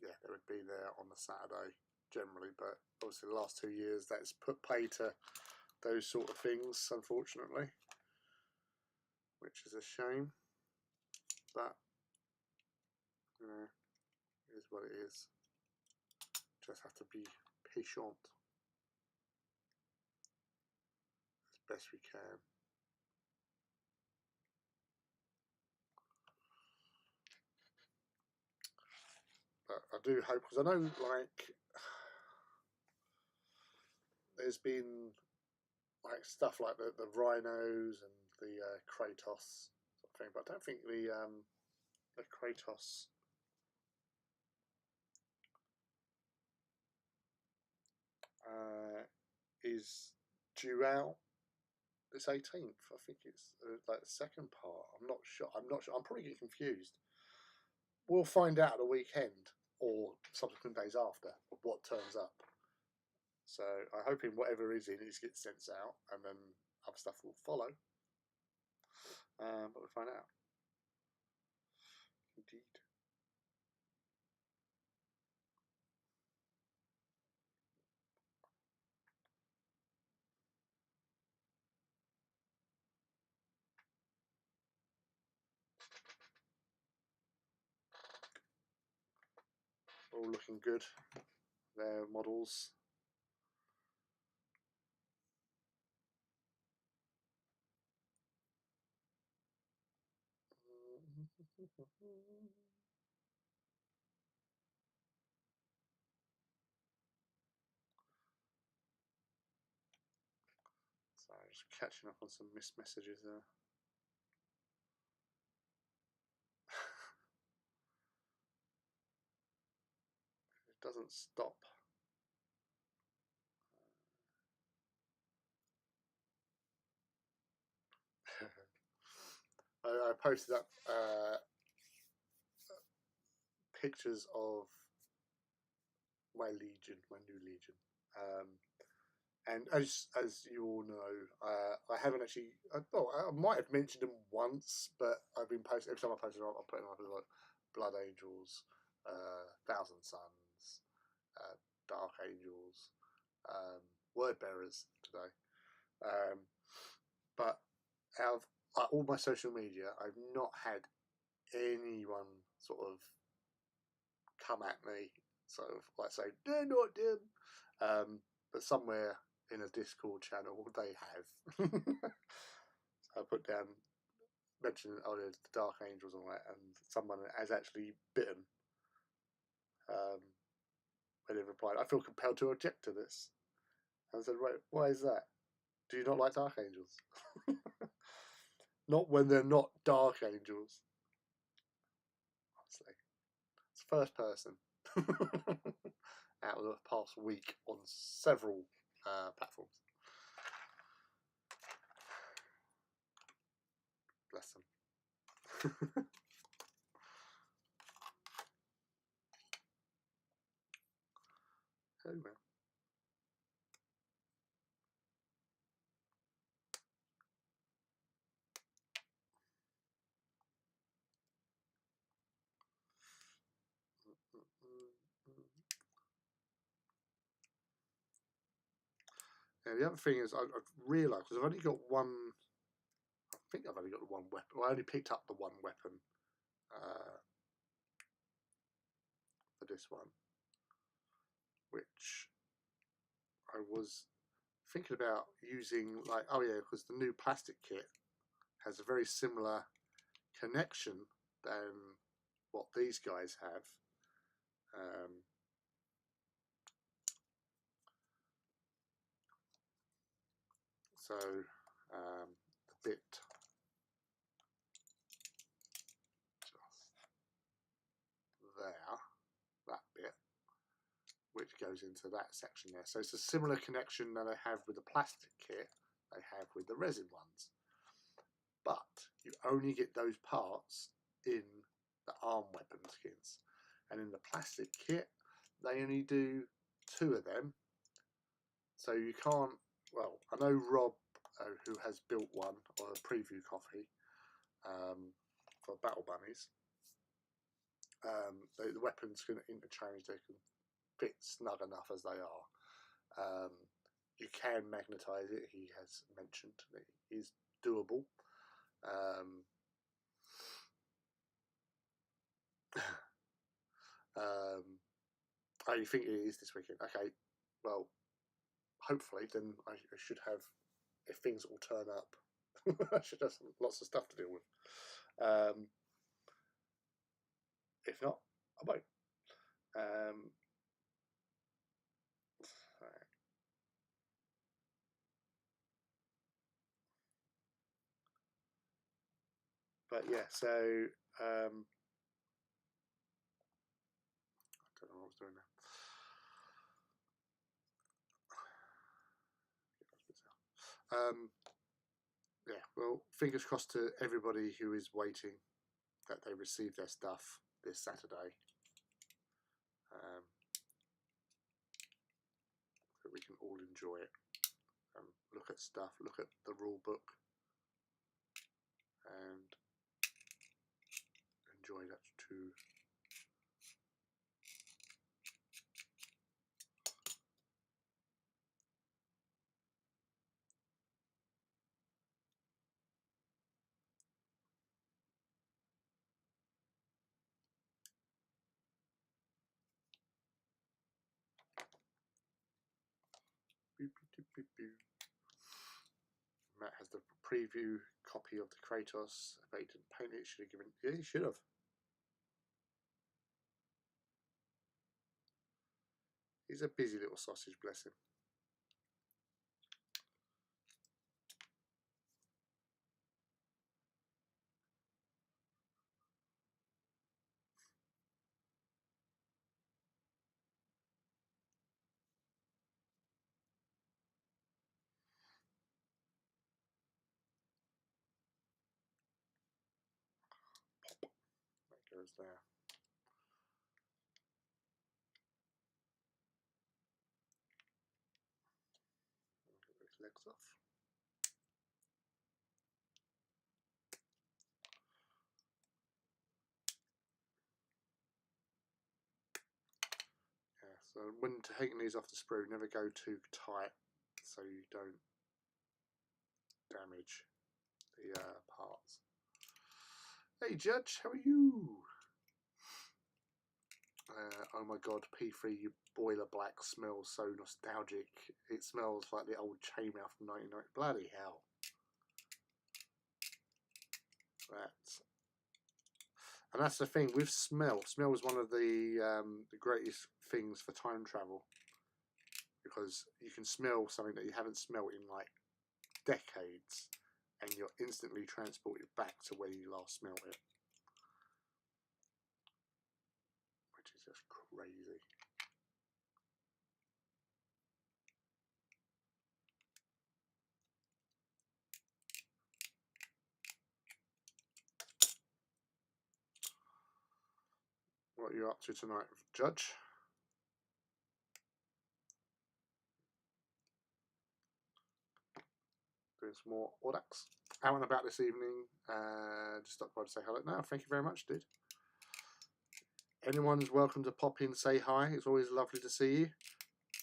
yeah, they would be there on the Saturday generally, but obviously the last 2 years that's put pay to those sort of things, unfortunately, which is a shame, but you know, it is what it is. Just have to be patient as best we can. But I do hope, because I know, like, there's been like stuff like the rhinos and the Kratos sort of thing, but I don't think the Kratos is due out this 18th. I think it's like the second part. I'm not sure. I'm probably getting confused. We'll find out at the weekend or subsequent days after of what turns up. So I'm hoping whatever is in it gets sent out, and then other stuff will follow. But we'll find out. Indeed. All looking good. Their models. So just catching up on some missed messages there. It doesn't stop. I posted up pictures of my Legion, my new Legion. And as you all know, I haven't actually. I might have mentioned them once, but I've been posting every time I post it. I'm putting up like Blood Angels, Thousand Suns, Dark Angels, Word Bearers today. But out of all my social media, I've not had anyone sort of come at me, sort of like say they're not them. But somewhere in a Discord channel they have. So I put down, mentioned the Dark Angels and all that, and someone has actually bitten. When they replied, I feel compelled to object to this. And I said, right, why is that? Do you not like Dark Angels? Not when they're not Dark Angels. Honestly, it's first person out of the past week on several platforms. Oh well. Now, the other thing is, I've realised, because I've only got one, I think I've only got the one weapon. Well, I only picked up the one weapon for this one, which I was thinking about using, like, oh yeah, because the new plastic kit has a very similar connection than what these guys have. So the bit just there, that bit, which goes into that section there. So it's a similar connection that I have with the plastic kit they have with the resin ones. But you only get those parts in the arm weapon skins. And in the plastic kit, they only do 2 of them. So you can't, well, I know Rob, who has built one, or a preview copy, for Battle Bunnies. The weapons can interchange, they can fit snug enough as they are. You can magnetize it, he has mentioned that it is doable. Oh, you think it is this weekend? Okay, well, hopefully then I should have, if things all turn up, I should have lots of stuff to deal with. If not, I won't. But yeah, so I don't know what I was doing now. Yeah, well, fingers crossed to everybody who is waiting that they receive their stuff this Saturday. That we can all enjoy it. Look at stuff, look at the rule book, and enjoy that too. Boop, boop, boop, boop. Matt has the preview copy of the Kratos. I bet he didn't paint it. Should have given. Yeah, he should have. He's a busy little sausage, bless him. Pop. That goes there. Get those legs off. Yeah, so when taking these off the sprue, never go too tight so you don't damage the parts. Hey Judge, how are you? Oh my god, P3 boiler black smells so nostalgic. It smells like the old chainmail from 1990. Bloody hell. And that's the thing with smell. Smell is one of the greatest things for time travel, because you can smell something that you haven't smelled in like decades, and you're instantly transported back to where you last smelled it, which is just crazy. What are you up to tonight, Judge? Doing some more Audax. Out and about this evening. Just stopped by to say hello. No, thank you very much, dude. Anyone's welcome to pop in, say hi. It's always lovely to see you.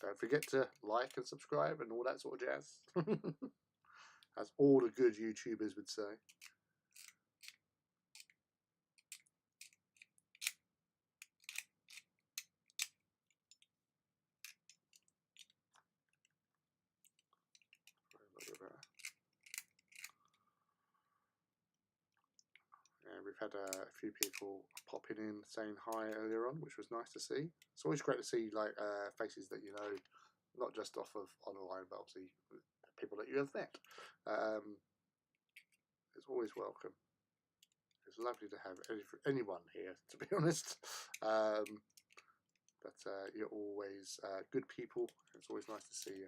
Don't forget to like and subscribe and all that sort of jazz. As all the good YouTubers would say. Yeah, we've had a few people popping in saying hi earlier on, which was nice to see. It's always great to see like faces that you know, not just off of online, but obviously people that you have met. It's always welcome. It's lovely to have anyone here, to be honest. But you're always good people. It's always nice to see you.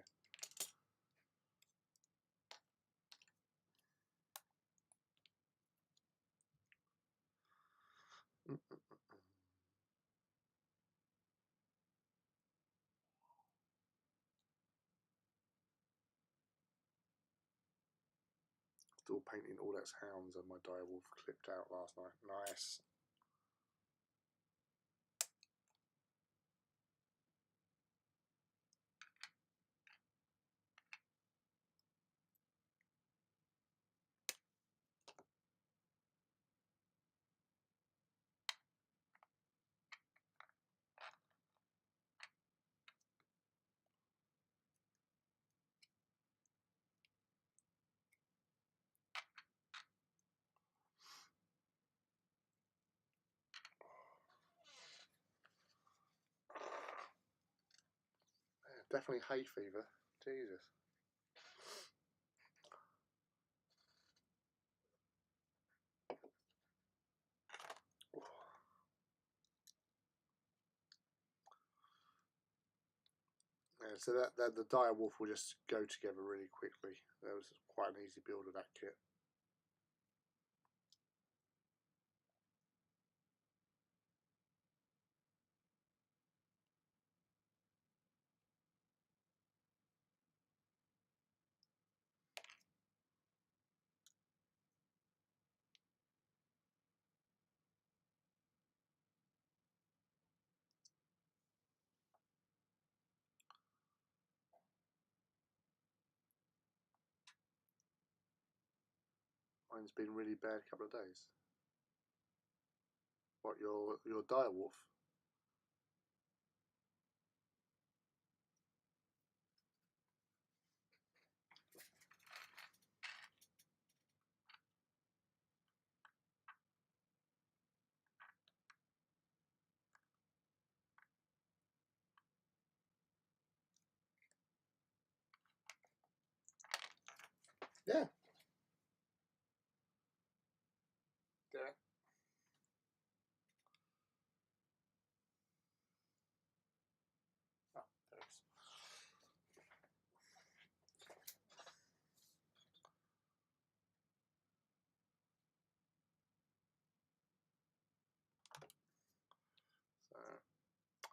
Still painting all those hounds and my direwolf clipped out last night. Nice. Yeah, definitely hay fever. Jesus. Yeah, so that the direwolf will just go together really quickly. That was quite an easy build of that kit. Mine's been really bad a couple of days. What, your direwolf? Yeah. Yeah. Oh, thanks.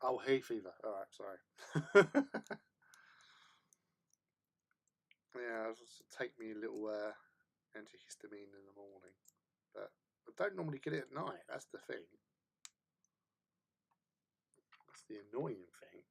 Oh, hay fever. All right, sorry. Yeah, it'll take me a little antihistamine in the morning, but I don't normally get it at night. That's the thing. That's the annoying thing.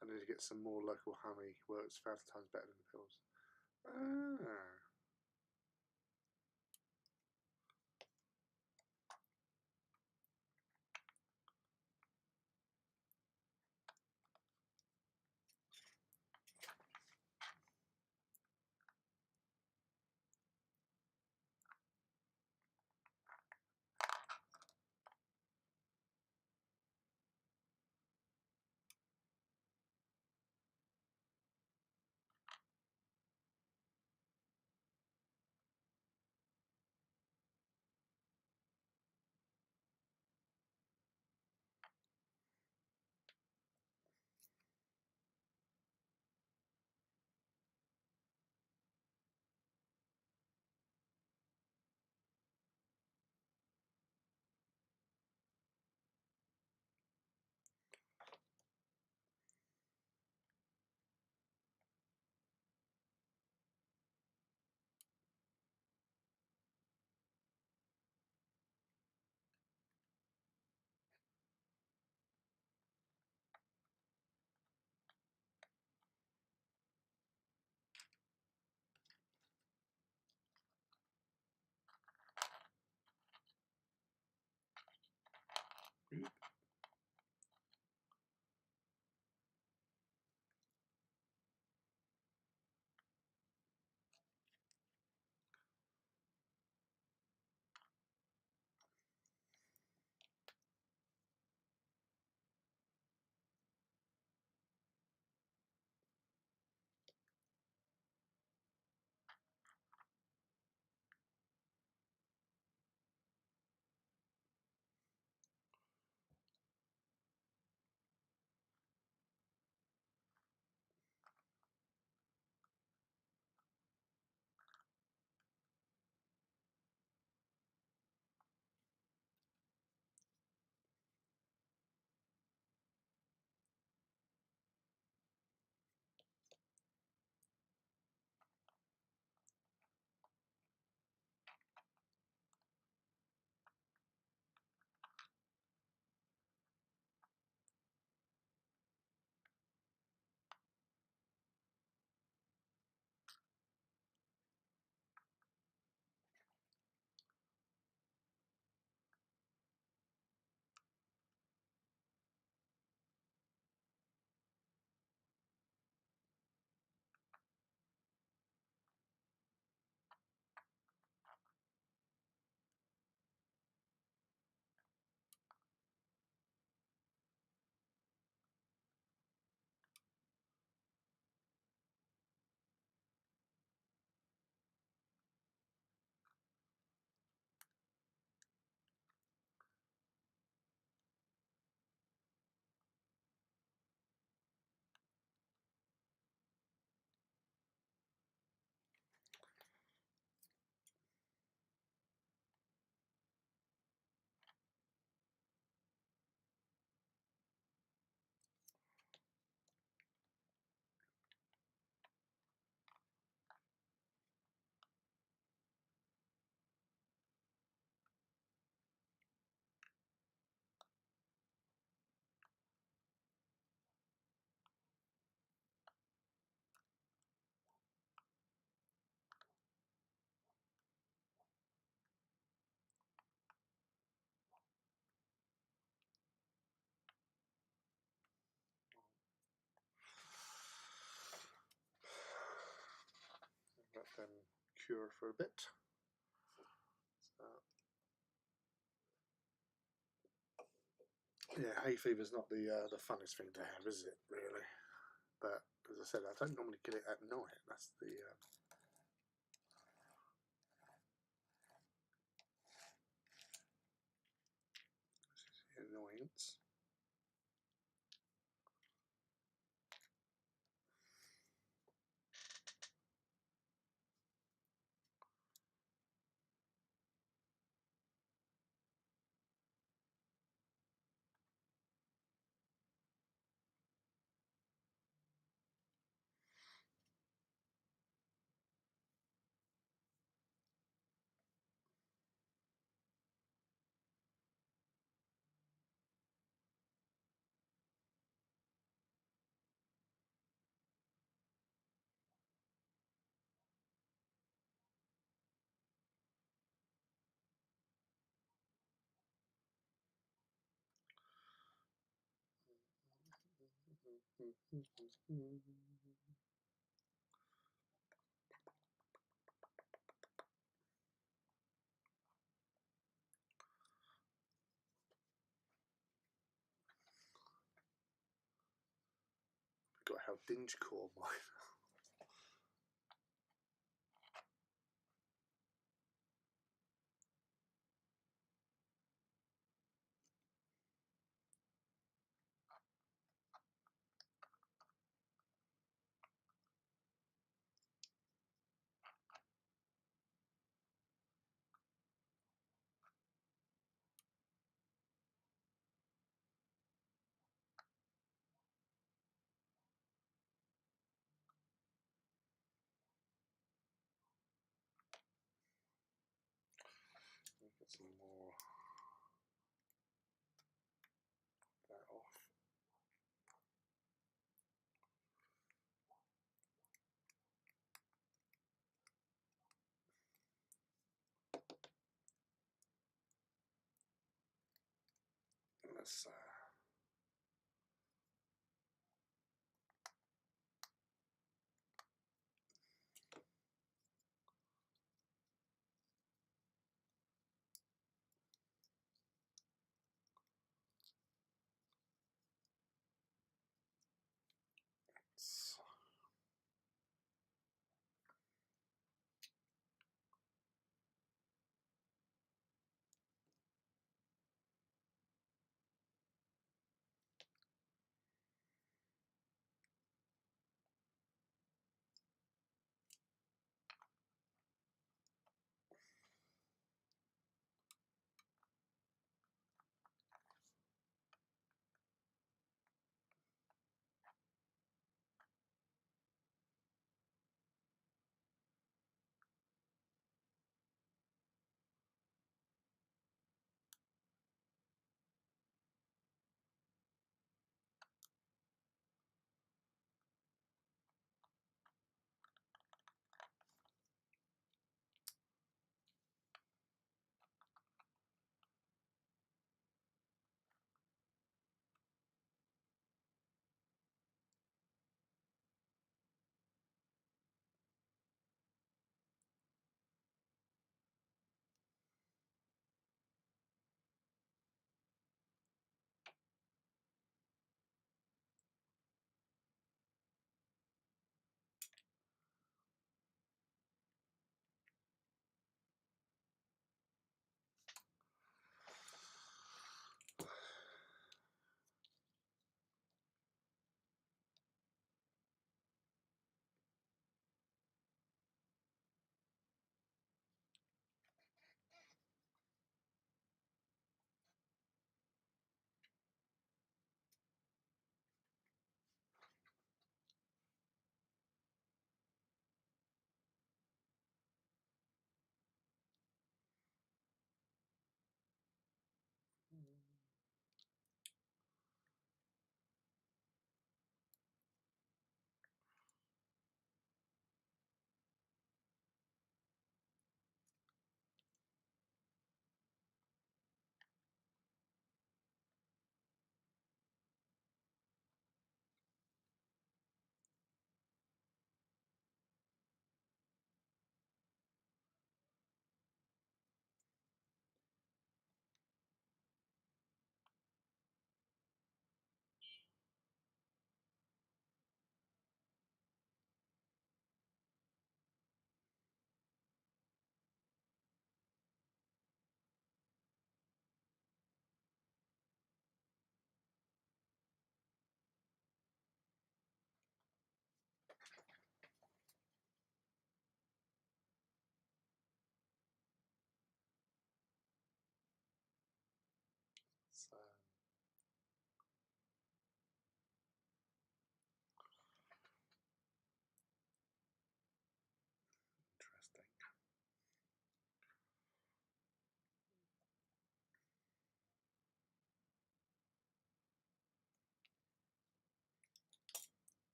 I need to get some more local honey. Works 1,000 times better than the pills. Ah. them cure for a bit. So, yeah, hay fever's not the funnest thing to have, is it? Really, but as I said, I don't normally get it at night. That's the annoyance. Got how dinge core mine. Get some more of that off. Let's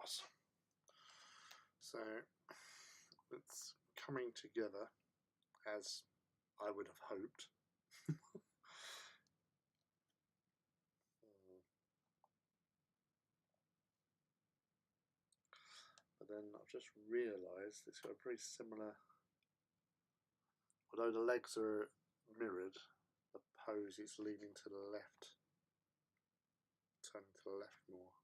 bars. So it's coming together as I would have hoped. But then I've just realised it's got a very similar, although the legs are mirrored, the pose is leaning to the left, turning to the left more.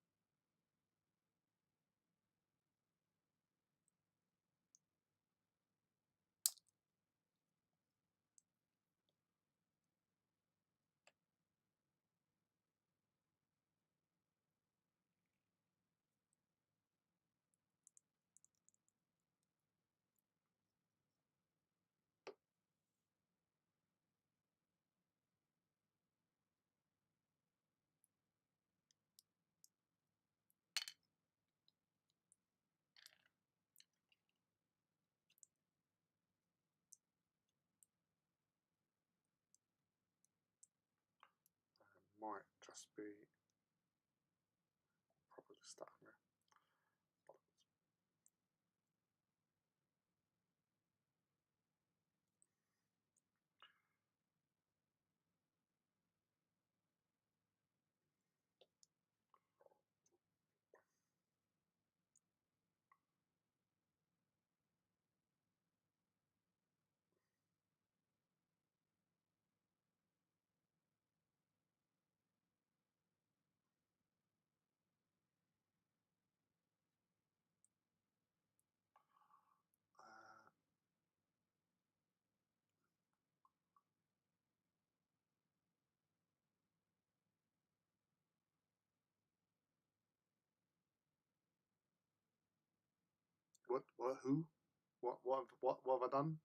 Might just be properly stuck there. What? Who? What have I done?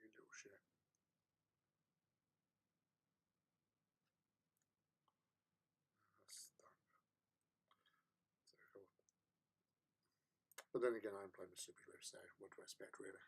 You little shit. That's cool. But then again, I'm playing the Super Glue, so what do I expect, really?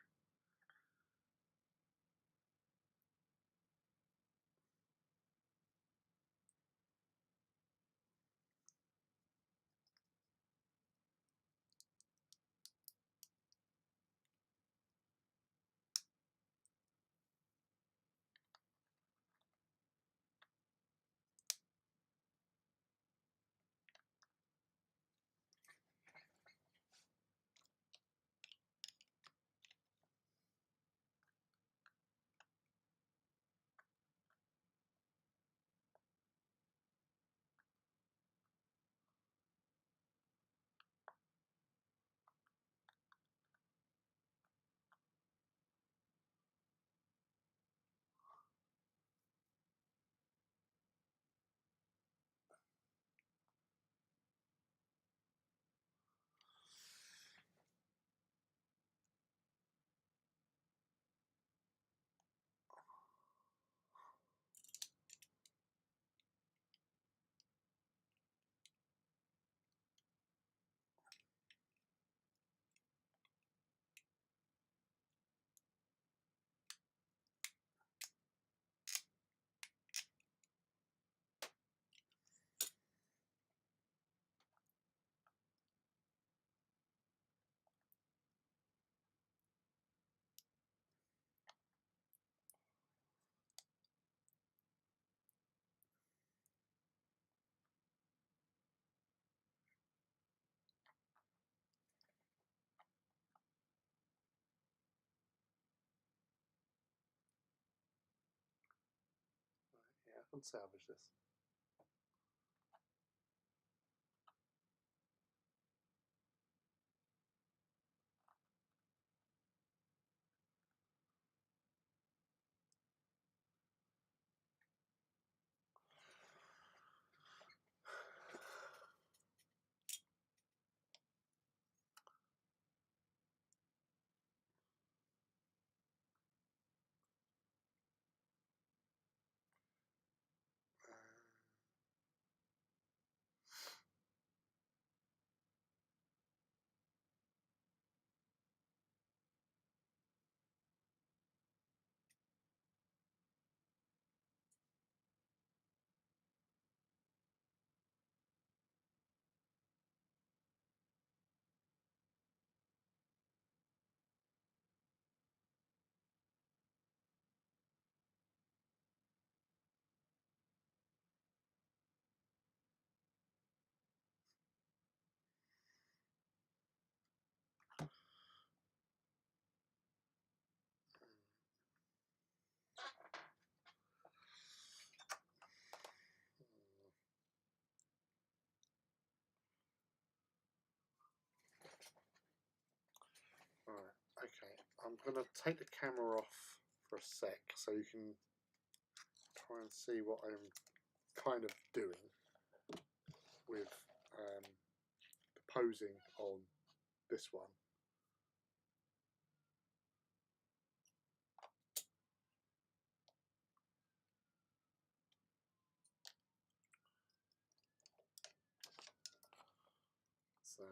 Yeah, I can salvage this. I'm going to take the camera off for a sec so you can try and see what I'm kind of doing with the posing on this one. So I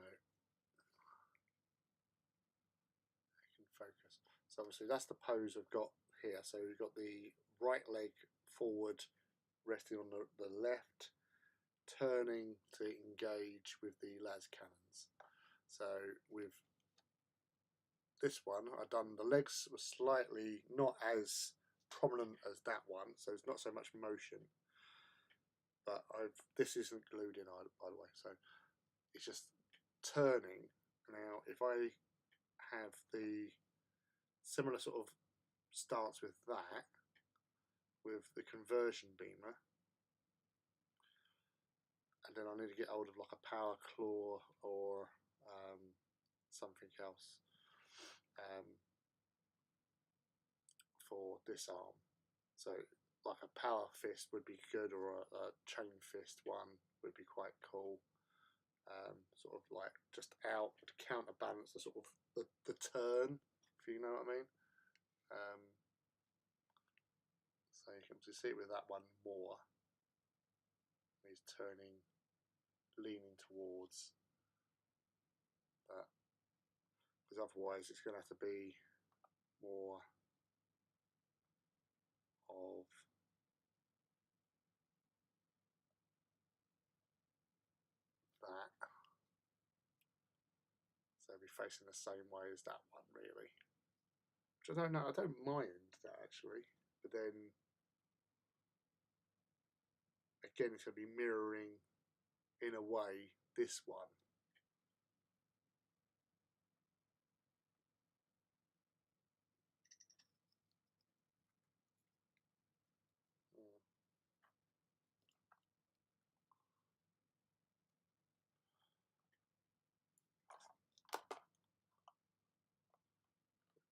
can focus. So obviously that's the pose I've got here. So we've got the right leg forward, resting on the left, turning to engage with the las cannons. So with this one, I've done the legs were slightly not as prominent as that one, so it's not so much motion. But this isn't glued in, by the way, so it's just turning. Now, if I have the similar sort of stance with that, with the conversion beamer, and then I need to get hold of like a power claw or something else for this arm. So like a power fist would be good, or a chain fist one would be quite cool. Sort of like just out to counterbalance the sort of the turn, if you know what I mean. So you can see it with that one more. He's turning, leaning towards, but because otherwise it's going to have to be more of that. So it'll be facing the same way as that one, really. Which I don't know, I don't mind that actually, but then again it's going to be mirroring in a way this one.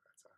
Better.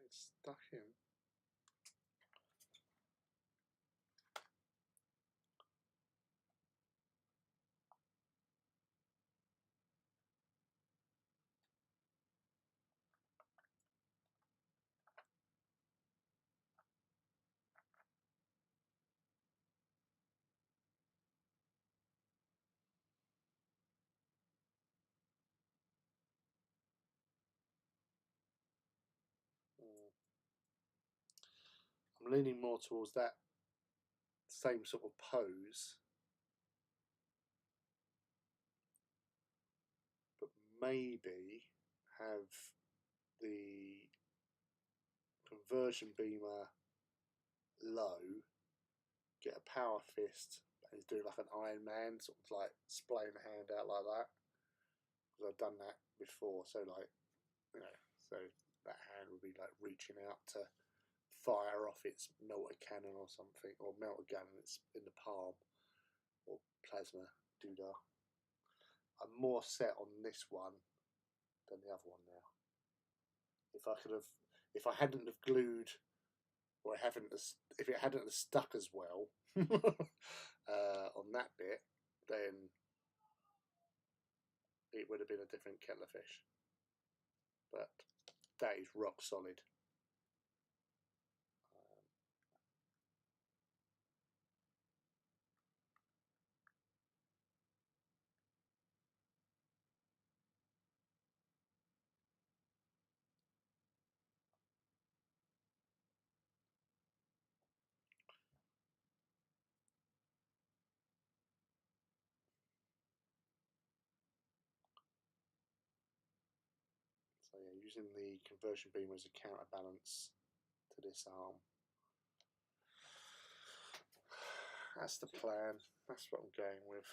It's stuck in. I'm leaning more towards that same sort of pose, but maybe have the conversion beamer low, get a power fist, and do like an Iron Man, sort of like splaying the hand out like that. Because I've done that before, so like, you know, so that hand would be like reaching out to fire off its melter cannon or something, or melter gun, and it's in the palm, or plasma doodah. I'm more set on this one than the other one now. If I hadn't have glued, or if it hadn't have stuck as well on that bit, then it would have been a different kettle of fish. But that is rock solid. So yeah, using the conversion beam as a counterbalance to this arm. That's the plan. That's what I'm going with.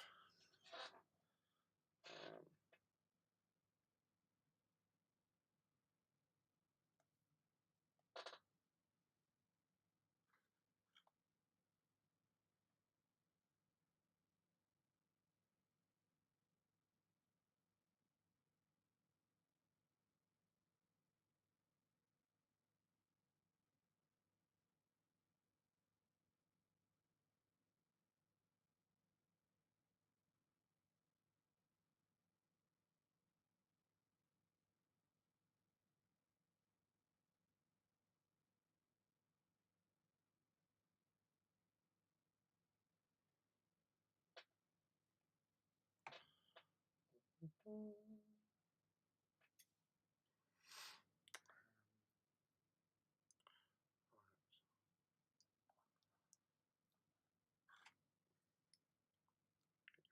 Get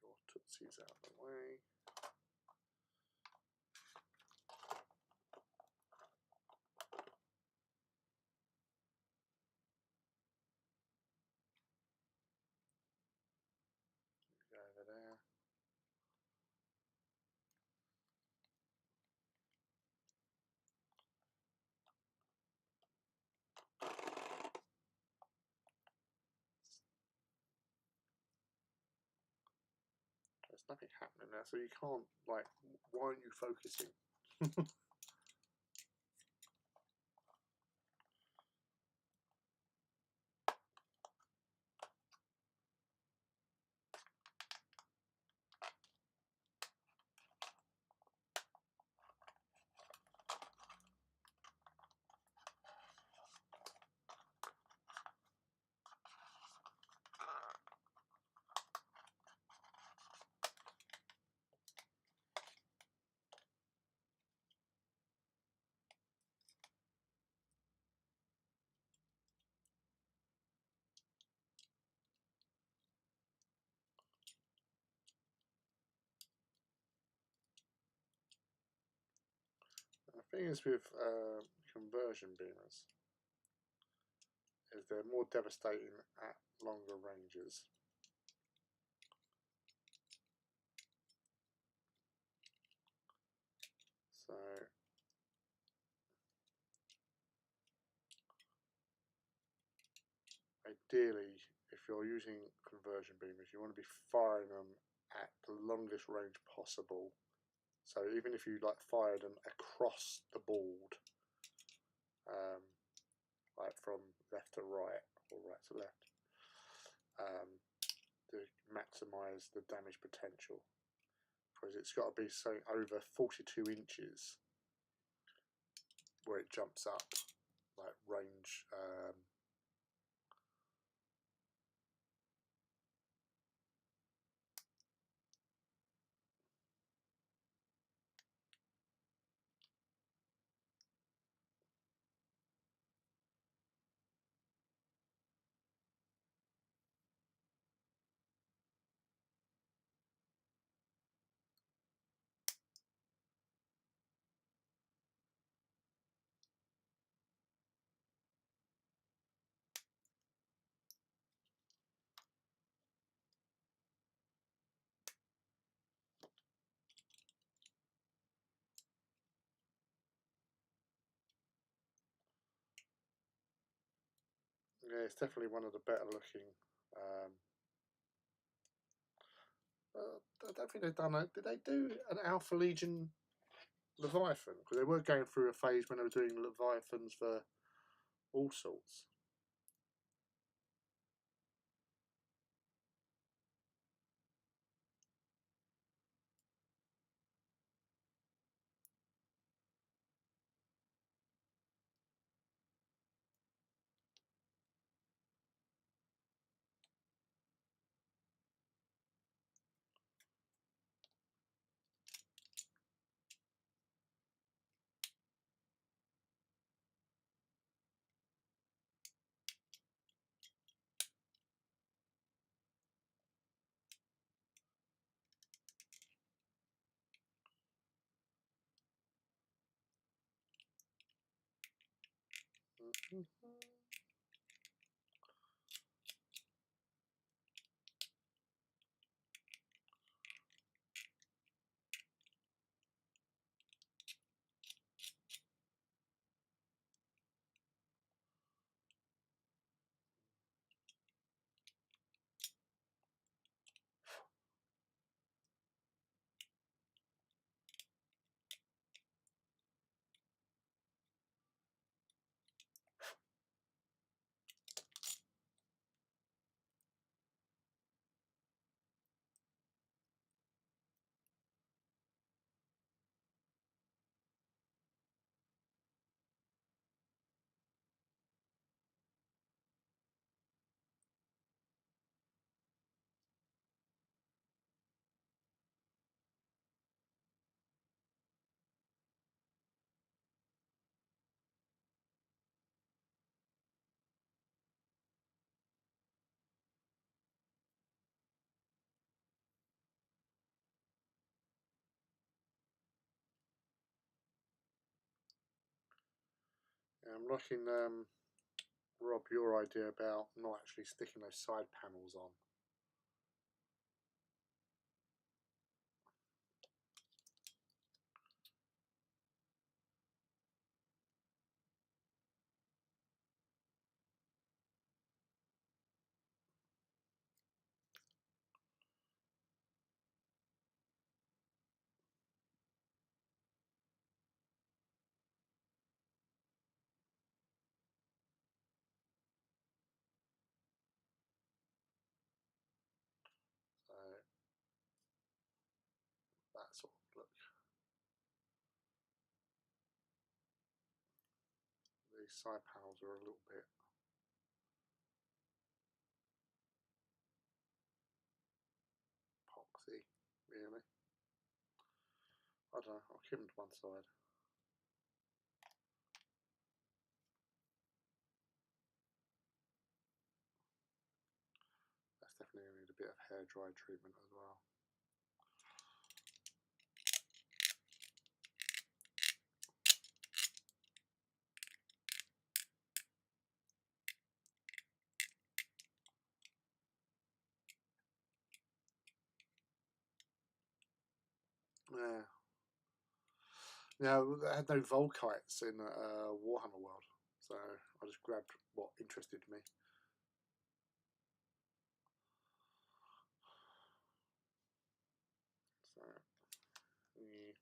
your tootsies out of the way. Go over there. There's nothing happening there, so you can't, like, why aren't you focusing? The thing is with conversion beamers is they're more devastating at longer ranges. So ideally, if you're using conversion beamers, you want to be firing them at the longest range possible. So even if you like fired them across the board, like from left to right or right to left, to maximise the damage potential, because it's got to be something over 42 inches where it jumps up, like range. Yeah, it's definitely one of the better looking I don't think they've done it. Did they do an Alpha Legion Leviathan? Because they were going through a phase when they were doing Leviathans for all sorts. I'm liking Rob, your idea about not actually sticking those side panels on. So that sort of look. These side panels are a little bit poxy, really. I don't know, I'll keep them to one side. That's definitely going to need a bit of hair dry treatment as well. Yeah. Now, I had no Volkites in Warhammer World, so I just grabbed what interested me. So, yeah.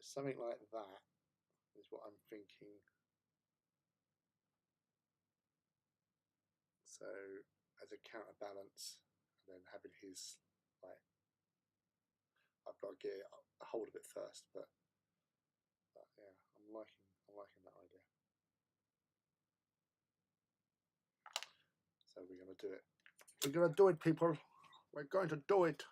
Something like that is what I'm thinking. So, as a counterbalance, and then having his like I've got to get a hold of it first. But yeah, I'm liking that idea. So we're going to do it. We're going to do it, people. We're going to do it.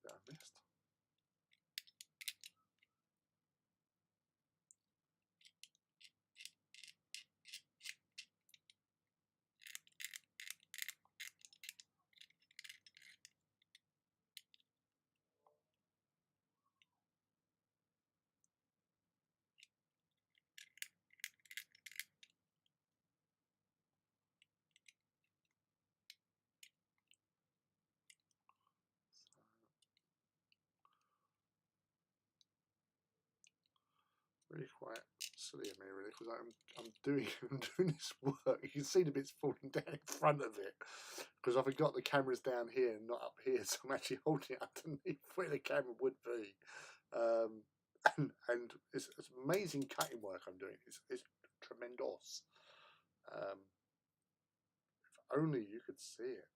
That I missed. Really quite silly of me, really, because I'm doing this work. You can see the bits falling down in front of it because I forgot the camera's down here and not up here, so I'm actually holding it underneath where the camera would be. And it's amazing cutting work I'm doing. It's tremendous. If only you could see it.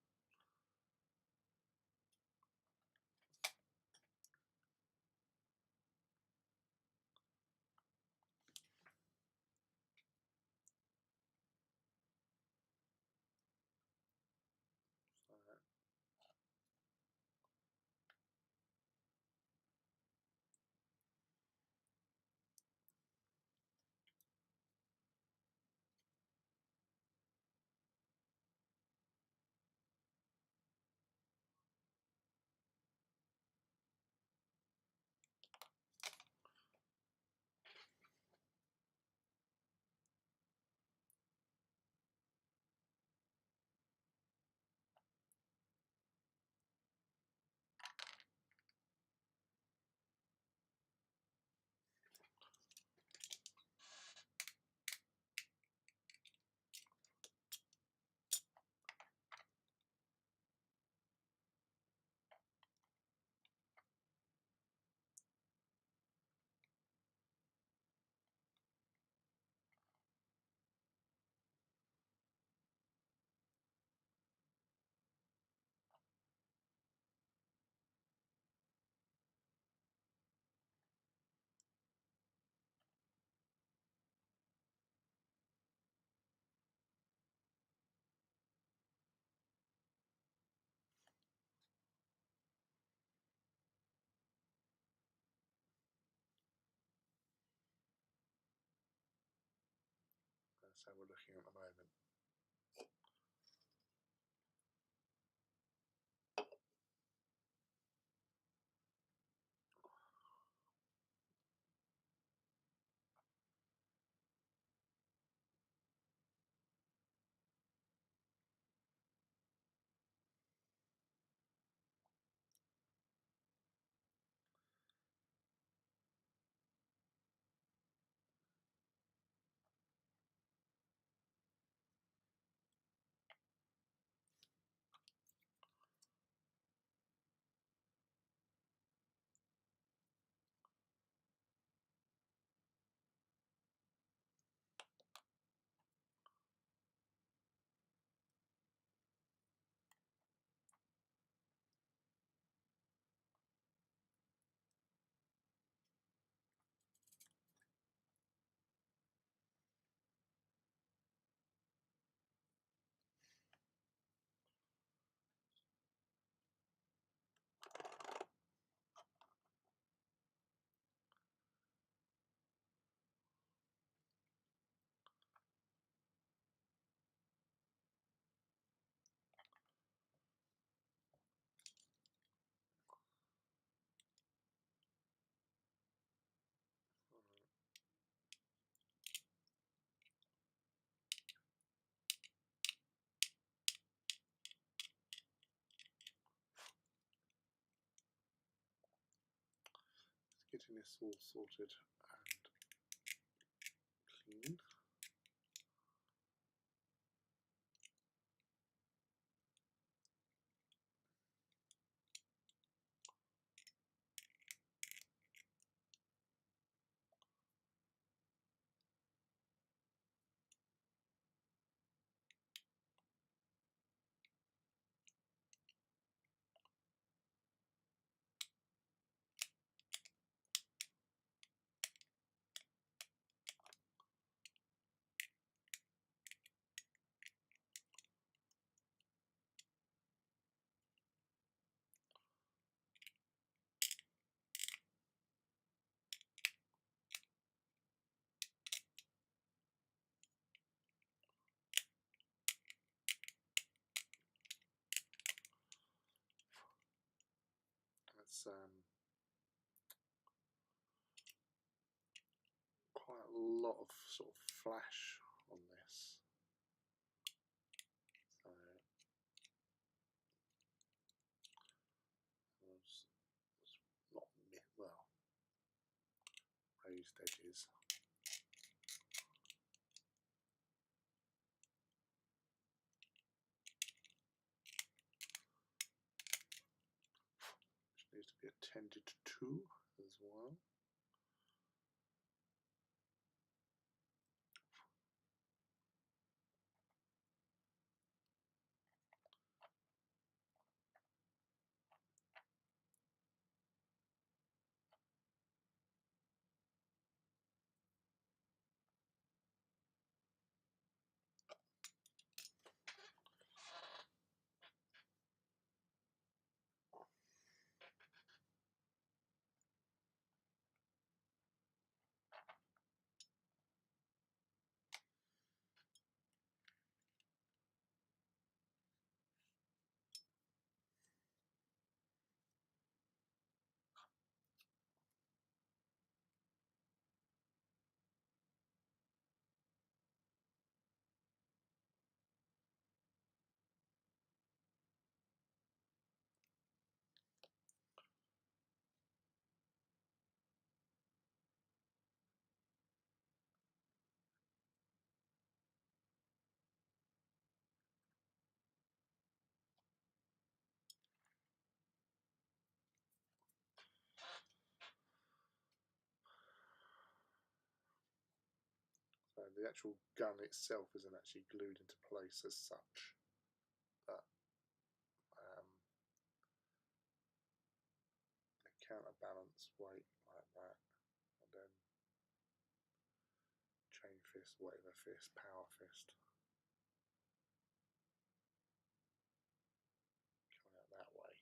That's how we're looking at the moment. getting this all sorted and clean. It's quite a lot of sort of flash on this. So it's not well raised edges. Which needs to be attended to as well. So the actual gun itself isn't actually glued into place as such, but the counterbalance weight like that, and then chain fist, whatever fist, power fist, coming out that way.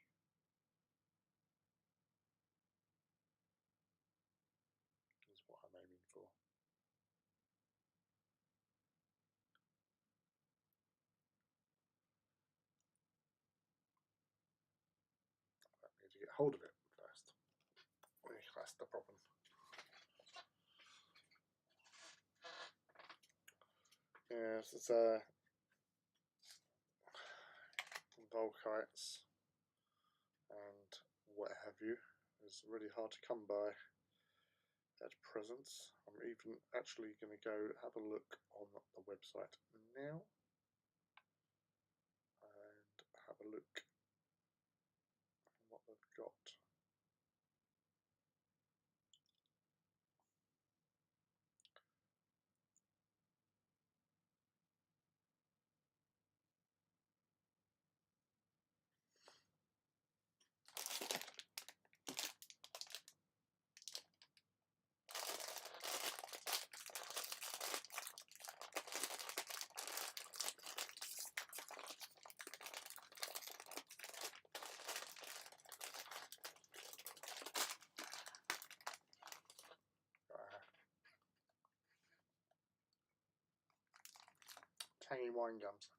Is what I'm aiming for. I need to get hold of it first. That's the problem. Yes, it's Volkites and what have you is really hard to come by at present. I'm even actually going to go have a look on the website now and have a look at what they've got. Tangy wine gums.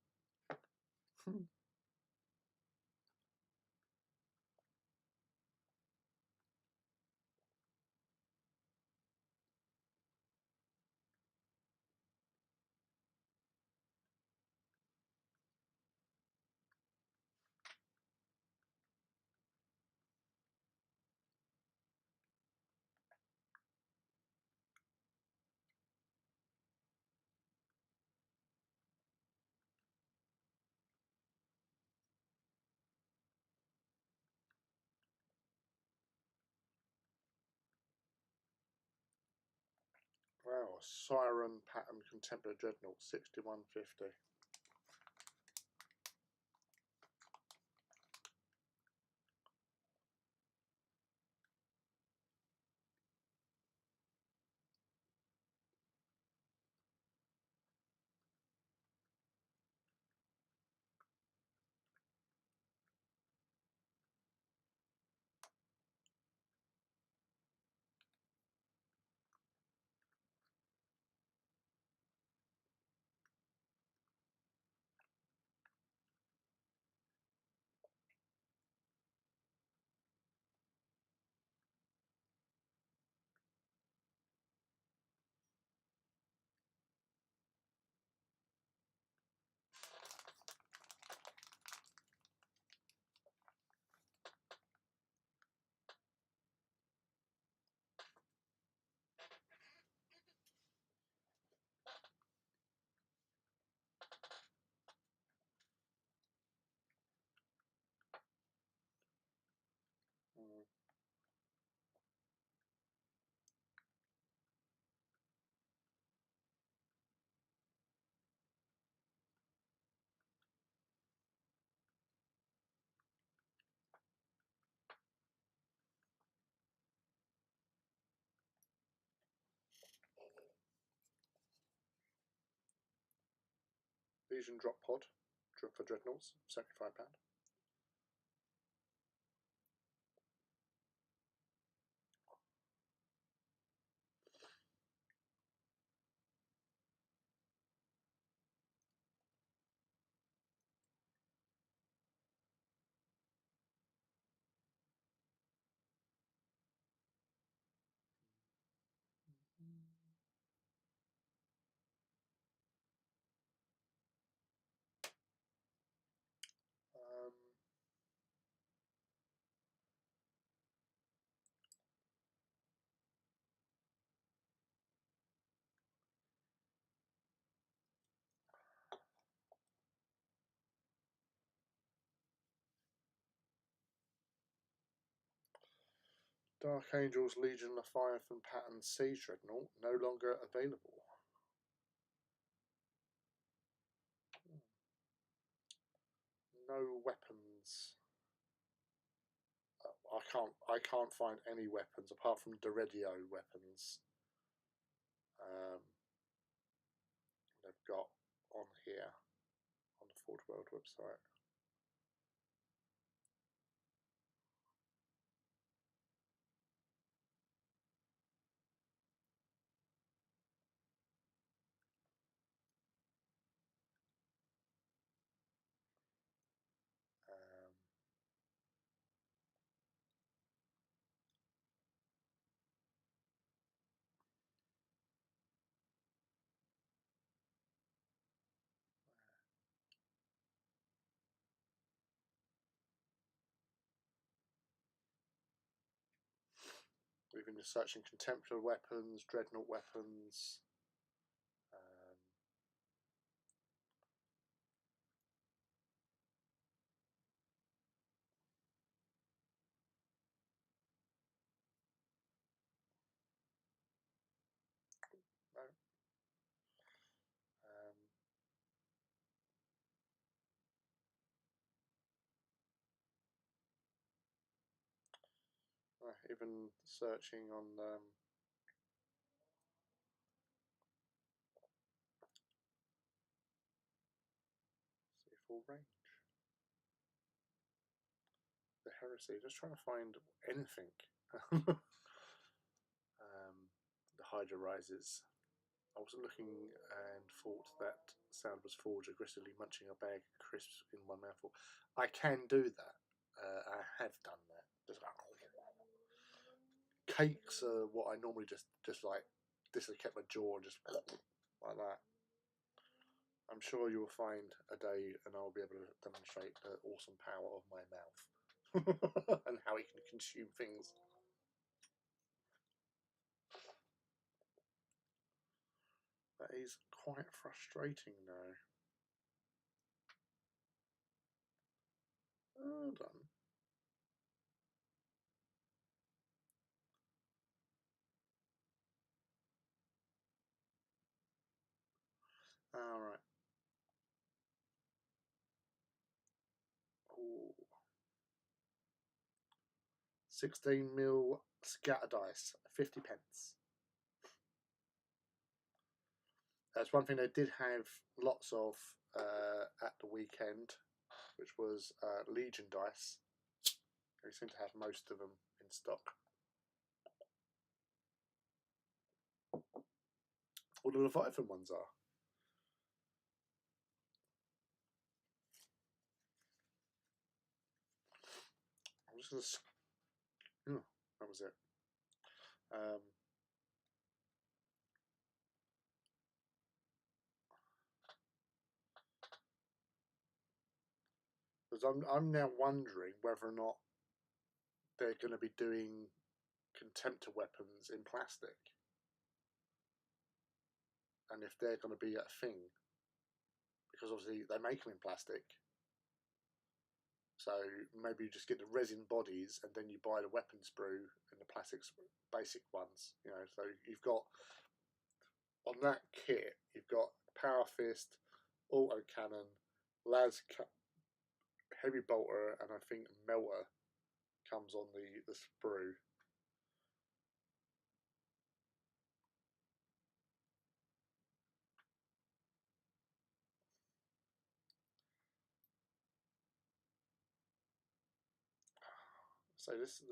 Oh, Siren Pattern Contemporary Dreadnought, 6150. Legion Drop Pod for Dreadnoughts, £75. Dark Angels Legion Leviathan Pattern Siege Dreadnought, no longer available. No weapons. I can't find any weapons apart from Deredio weapons. They've got on here on the Forge World website. We've been searching contemporary weapons, dreadnought weapons. No. Even searching on see full range. The Heresy, just trying to find anything. The Hydra Rises. I was looking and thought that sound was Forge aggressively munching a bag of crisps in one mouthful. I can do that. I have done that. Just like, cakes are what I normally just like dislocate my jaw and just like that. I'm sure you will find a day and I'll be able to demonstrate the awesome power of my mouth and how it can consume things. That is quite frustrating now. Well done. All right. Ooh. 16mm scatter dice, 50p. That's one thing they did have lots of at the weekend, which was Legion dice. They seem to have most of them in stock. All the Leviathan ones are. I'm just gonna. Oh, that was it. Because I'm now wondering whether or not they're going to be doing contemptor weapons in plastic, and if they're going to be a thing, because obviously they make them in plastic. So maybe you just get the resin bodies, and then you buy the weapon sprue and the plastic basic ones. You know, so you've got on that kit, you've got power fist, auto cannon, las heavy bolter, and I think melter comes on the sprue. So this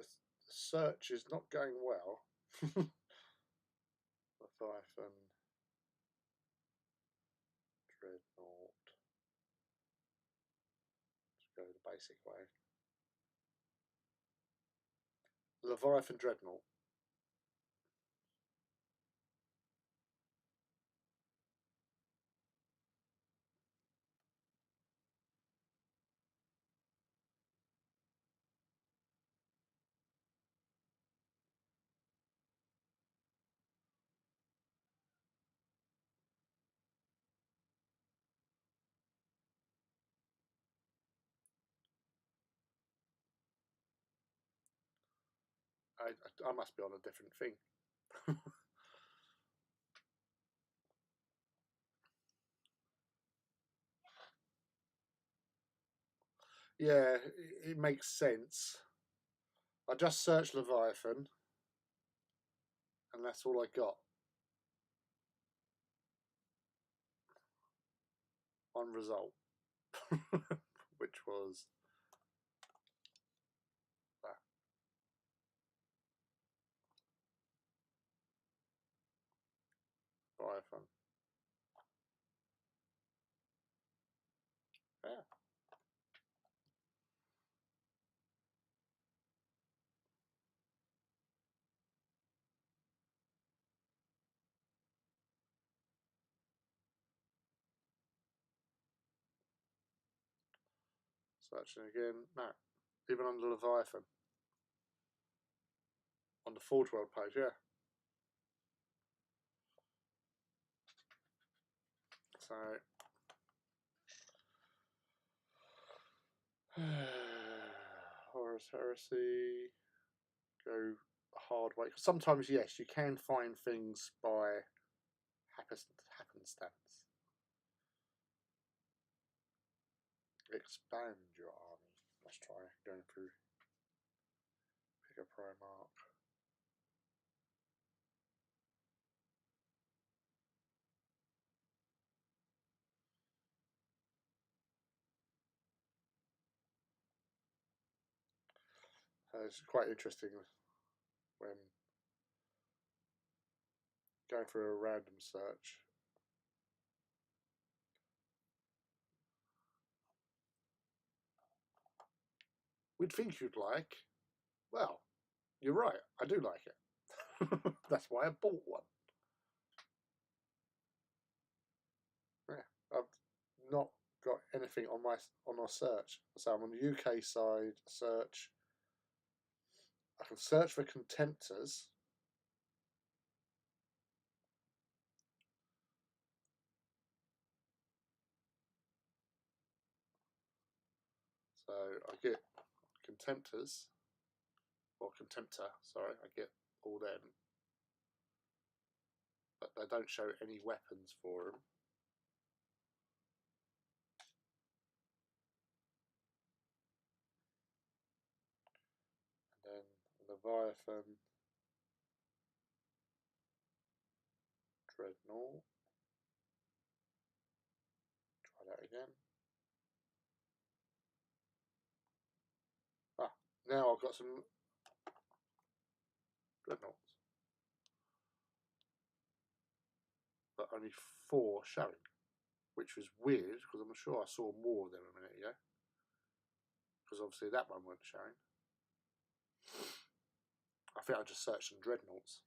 search is not going well. Leviathan, Dreadnought. Let's go the basic way. Leviathan Dreadnought. I must be on a different thing. Yeah, it makes sense. I just searched Leviathan, and that's all I got. On result, which was that. Leviathan. Yeah. Searching again. No. Even on the Leviathan. On the Forge World page, yeah. So Horus Heresy. Go hard way. Sometimes, yes, you can find things by happenstance. Expand your army. Let's try going through. Pick a Primarch. It's quite interesting when going through a random search. We'd think you'd like. Well, you're right. I do like it. That's why I bought one. Yeah, I've not got anything on our search. So I'm on the UK side. Search. I can search for contemptors. So I get contemptors, or contemptor, sorry, I get all them. But they don't show any weapons for them. Leviathan, Dreadnought. Try that again. Ah, now I've got some Dreadnoughts, but only 4 showing, which was weird because I'm sure I saw more of them a minute ago. Because obviously that one wasn't showing. I think I just searched some Dreadnoughts.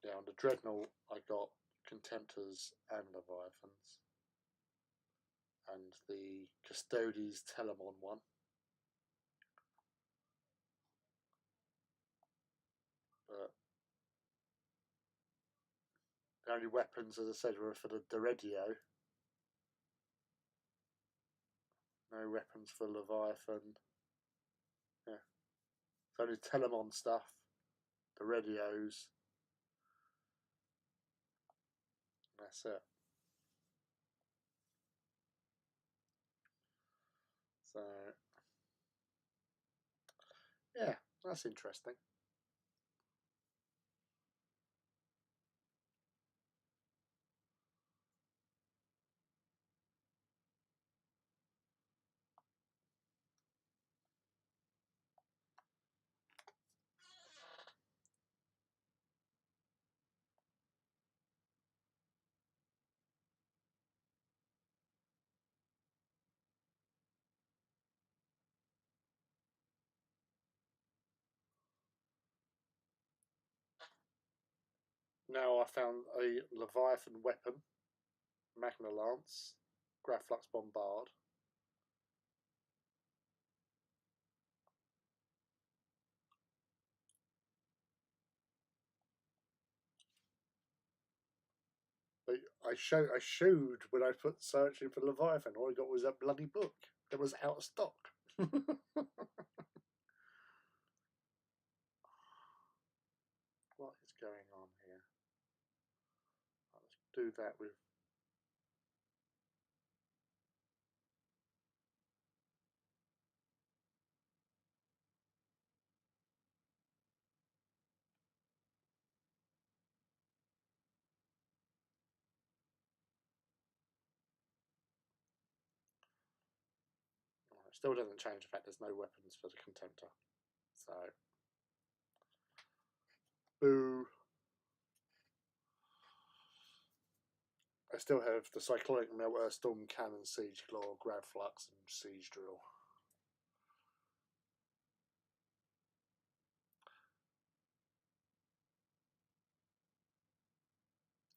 Yeah, on the Dreadnought I got Contemptors and Leviathans. And the Custodes Telemon one. But the only weapons, as I said, were for the Deredio. No weapons for Leviathan. Yeah. It's only Telemon stuff. The Radios. That's it. So, yeah, that's interesting. Now I found a Leviathan weapon, Magna Lance, Graflux Bombard. But I showed when I put searching for Leviathan, all I got was that bloody book that was out of stock. What is going on here? Let's do that with. It still doesn't change the fact there's no weapons for the Contemptor. So, boo. I still have the Cyclonic Melter, Storm Cannon, Siege Claw, Grab Flux, and Siege Drill.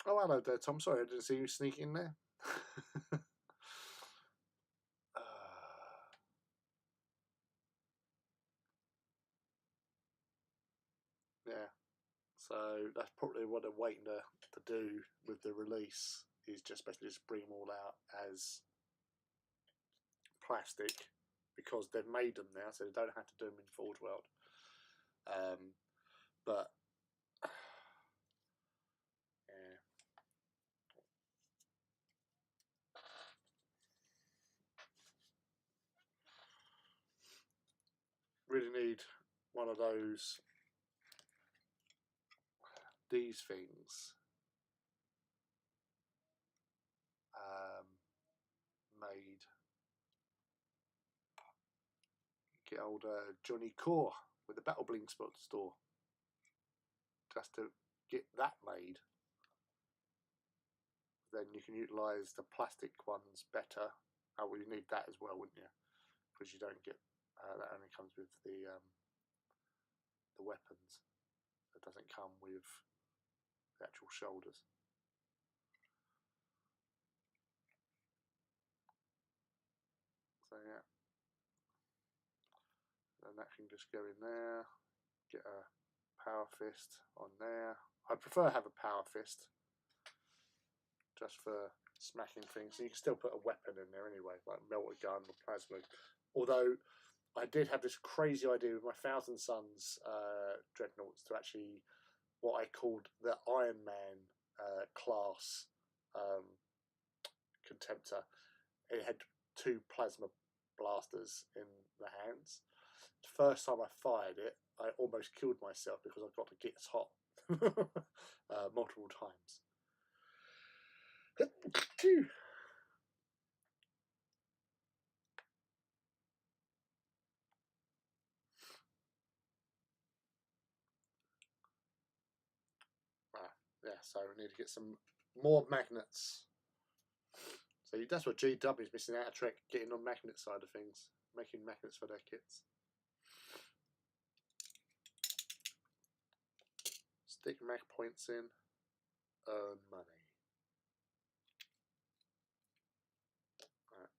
Oh, hello there, Tom. Sorry, I didn't see you sneak in there. Yeah. So that's probably what they're waiting to do with the release, is just basically just bring them all out as plastic, because they've made them now, so they don't have to do them in Forge World. But yeah, really need one of these things made. Get old Johnny Core with the Battle Bling store, just to get that made. Then you can utilise the plastic ones better. Oh, well, you need that as well, wouldn't you? Because you don't get that only comes with the weapons. It doesn't come with the actual shoulders. So yeah, and that can just go in there. Get a power fist on there. I prefer have a power fist just for smacking things. So you can still put a weapon in there anyway, like melter gun or plasma. Although I did have this crazy idea with my Thousand Suns dreadnoughts to actually what I called the Iron Man class Contemptor. It had 2 plasma blasters in the hands. The first time I fired it, I almost killed myself because I got to get hot multiple times. Yeah, so we need to get some more magnets. So that's what GW is missing out a trick, getting on magnet side of things, making magnets for their kits. Stick mag points in, earn money. Right.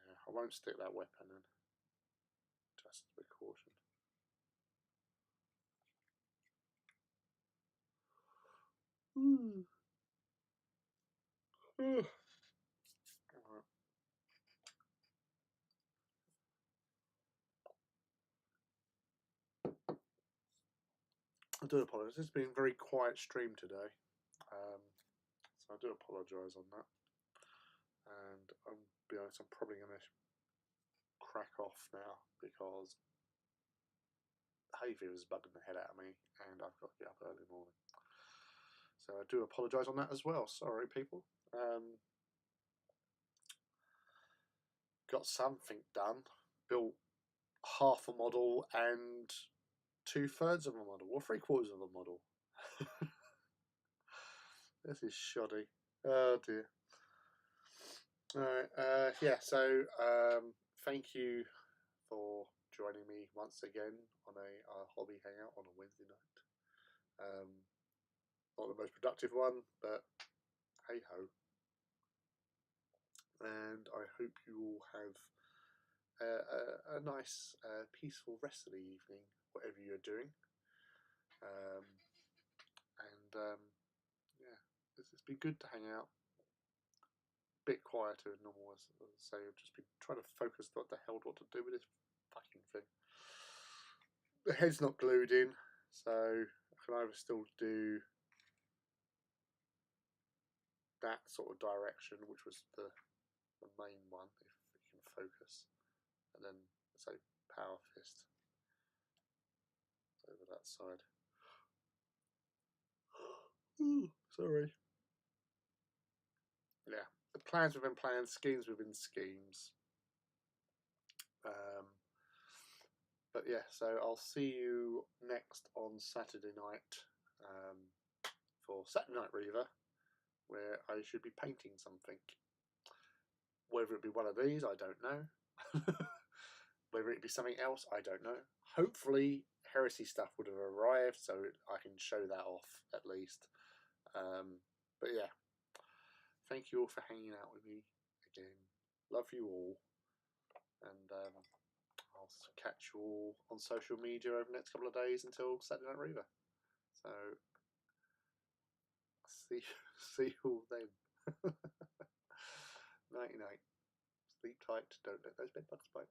Yeah, I won't stick that weapon in, just as a precaution. I do apologise. It's been a very quiet stream today, so I do apologise on that. And I'll be honest, I'm probably going to crack off now because hay fever is bugging the head out of me, and I've got to get up early in the morning. So I do apologise on that as well. Sorry, people. Got something done. Built half a model and 2/3 of a model, or 3/4 of a model. This is shoddy. Oh dear. Alright, yeah, so thank you for joining me once again on a hobby hangout on a Wednesday night. Not the most productive one, but hey ho. And I hope you all have a nice, peaceful rest of the evening, whatever you're doing. Yeah, it's been good to hang out. A bit quieter than normal, as I say. I've just been trying to focus what the hell what to do with this fucking thing. The head's not glued in, so I can either still do that sort of direction, which was the main one, if we can focus, and then say power fist over that side. Sorry. Yeah, the plans within plans, schemes within schemes. But yeah, so I'll see you next on Saturday night for Saturday Night Reaver, where I should be painting something. Whether it be one of these, I don't know. Whether it be something else, I don't know. Hopefully, Heresy stuff would have arrived, so I can show that off at least. But yeah, thank you all for hanging out with me again. Love you all, and I'll catch you all on social media over the next couple of days until Saturday Night Reaver. So see you all then. Nighty night. Sleep tight. Don't let those bed bugs bite.